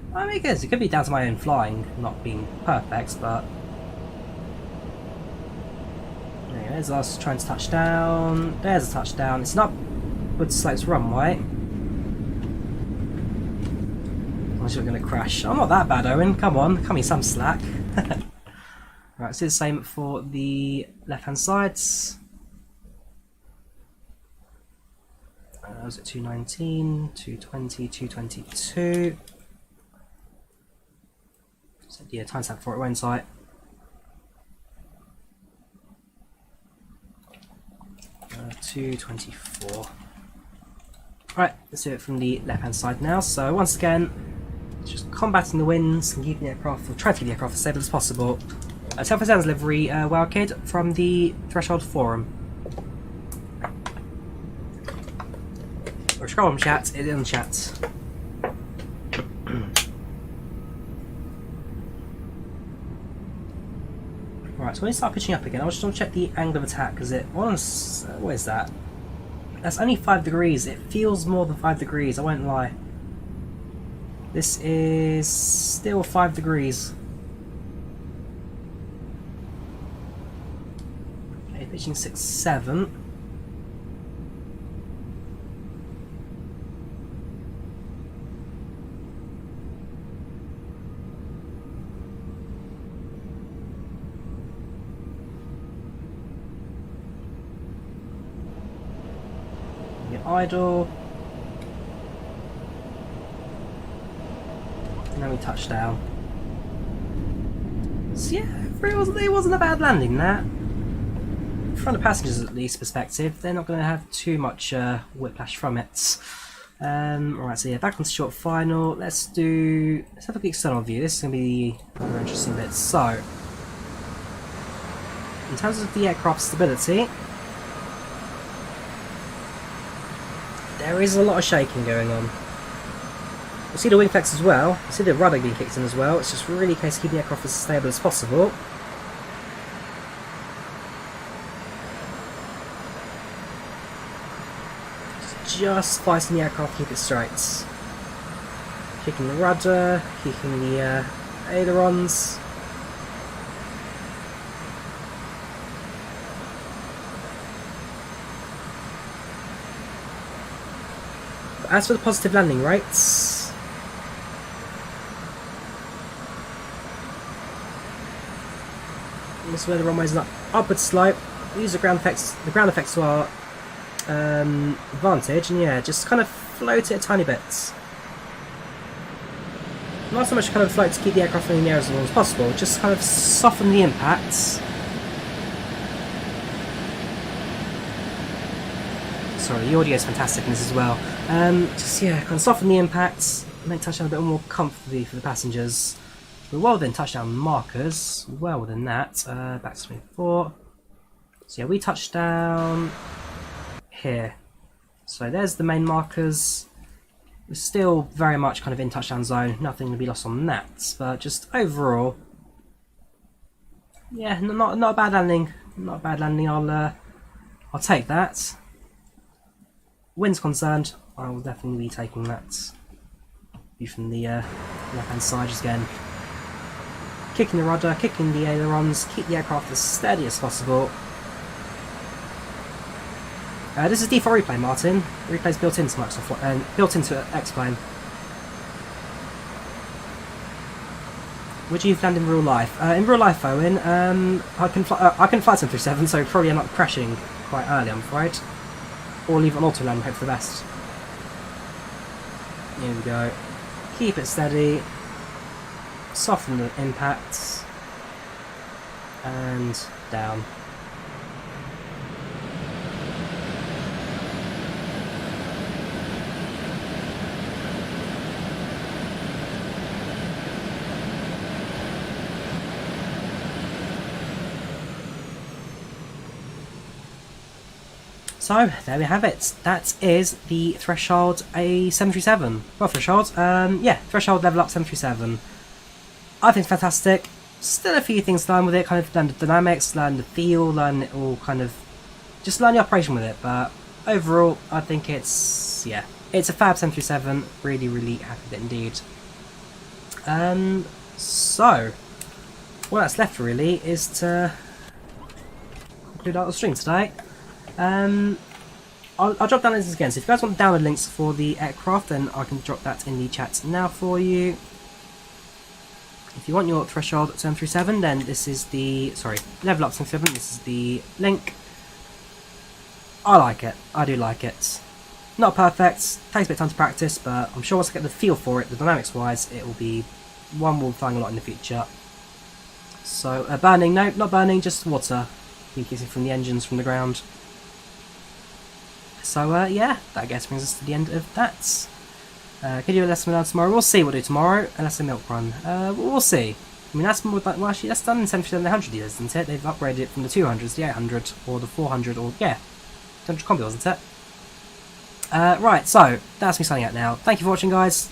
And I mean, it could be down to my own flying not being perfect, but there's us trying to touch down. There's a touchdown. It's an upward slopes runway. Unless you're going to crash. I'm not that bad, Owen. Come on, cut me some slack. Right, so the same for the left-hand sides. Was it 219, 220, 222? So yeah, timestamp for it, won't I? 224. Right, let's do it from the left-hand side now. So once again, just combating the winds and keeping the aircraft, or trying to keep the aircraft as stable as possible. Southwest Airlines livery, Wow Kid from the Threshold Forum. Or scroll on chat, it is on chat. Right, so when you start pitching up again, I just want to check the angle of attack because it was. What is that? That's only 5 degrees. It feels more than 5 degrees, I won't lie. This is still 5 degrees. Okay, pitching 6-7. Idle. And then we touch down. So yeah, it wasn't a bad landing that. From the passengers at least perspective, they're not going to have too much whiplash from it. Alright, so yeah, back on to short final. Let's have a quick external view. This is going to be the more interesting bit. So, in terms of the aircraft stability, there is a lot of shaking going on. You see the wing flex as well, you see the rudder being kicked in as well. It's just really a case of keeping the aircraft as stable as possible. Just fighting the aircraft to keep it straight. Kicking the rudder, kicking the ailerons. As for the positive landing rates, this is where the runway is an upward slope. Use the ground effects to our advantage, and yeah, just kind of float it a tiny bit. Not so much kind of float to keep the aircraft in the air as long as possible, just kind of soften the impacts. Sorry, the audio is fantastic in this as well. Just yeah, kind of soften the impacts, make touchdown a bit more comfortably for the passengers. We're well within touchdown markers, well within that. Back to 24. So yeah, we touched down here. So there's the main markers. We're still very much kind of in touchdown zone, nothing to be lost on that. But just overall, yeah, not a bad landing. Not a bad landing. I'll take that. Wind's concerned, I will definitely be taking that. View from the left-hand side, just again kicking the rudder, kicking the ailerons, keep the aircraft as steady as possible. This is default replay, Martin. Replay's built into Microsoft and built into X-Plane. Would you land in real life? In real life, Owen, I can fly 737, so probably end up crashing quite early, I'm afraid. Or leave it on auto land and hope for the best. Here we go. Keep it steady. Soften the impacts. And down. So, there we have it. That is the Threshold A737. Well, Threshold, yeah, Threshold LevelUp 737. I think it's fantastic. Still a few things to learn with it, kind of learn the dynamics, learn the feel, learn it all, kind of just learn the operation with it. But overall, I think it's, yeah, it's a fab 737. Really, really happy with it indeed. So, what that's left really is to conclude out the stream today. I'll drop down links again, so if you guys want download links for the aircraft, then I can drop that in the chat now for you. If you want your Threshold 737, then this is the, sorry, LevelUp 737, this is the link. I like it, I do like it. Not perfect, takes a bit of time to practice, but I'm sure once I get the feel for it, the dynamics wise, it will be one we'll find a lot in the future. So, burning, no, not burning, just water. Leaking from the engines from the ground. So, yeah, that I guess brings us to the end of that. Could do a lesson run tomorrow? We'll see what we'll do tomorrow. Unless a milk run. We'll see. I mean, that's more like, well, actually, that's done in 737-800 years, isn't it? They've upgraded it from the 200s, the 800, or the 400, or, yeah, 200 combi, isn't it? Right, so, that's me signing out now. Thank you for watching, guys.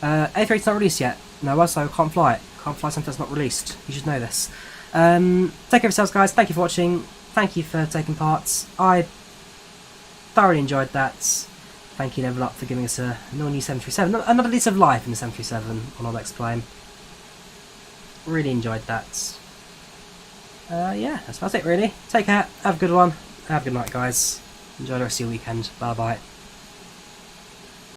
A3's not released yet. No, so can't fly it. Can't fly something that's not released. You should know this. Take care of yourselves, guys. Thank you for watching. Thank you for taking part. I thoroughly enjoyed that. Thank you, LevelUp, for giving us a new 737. Another lease of life in the 737 on our X-Plane. Really enjoyed that. Yeah, that's about it, really. Take care. Have a good one. Have a good night, guys. Enjoy the rest of your weekend. Bye-bye.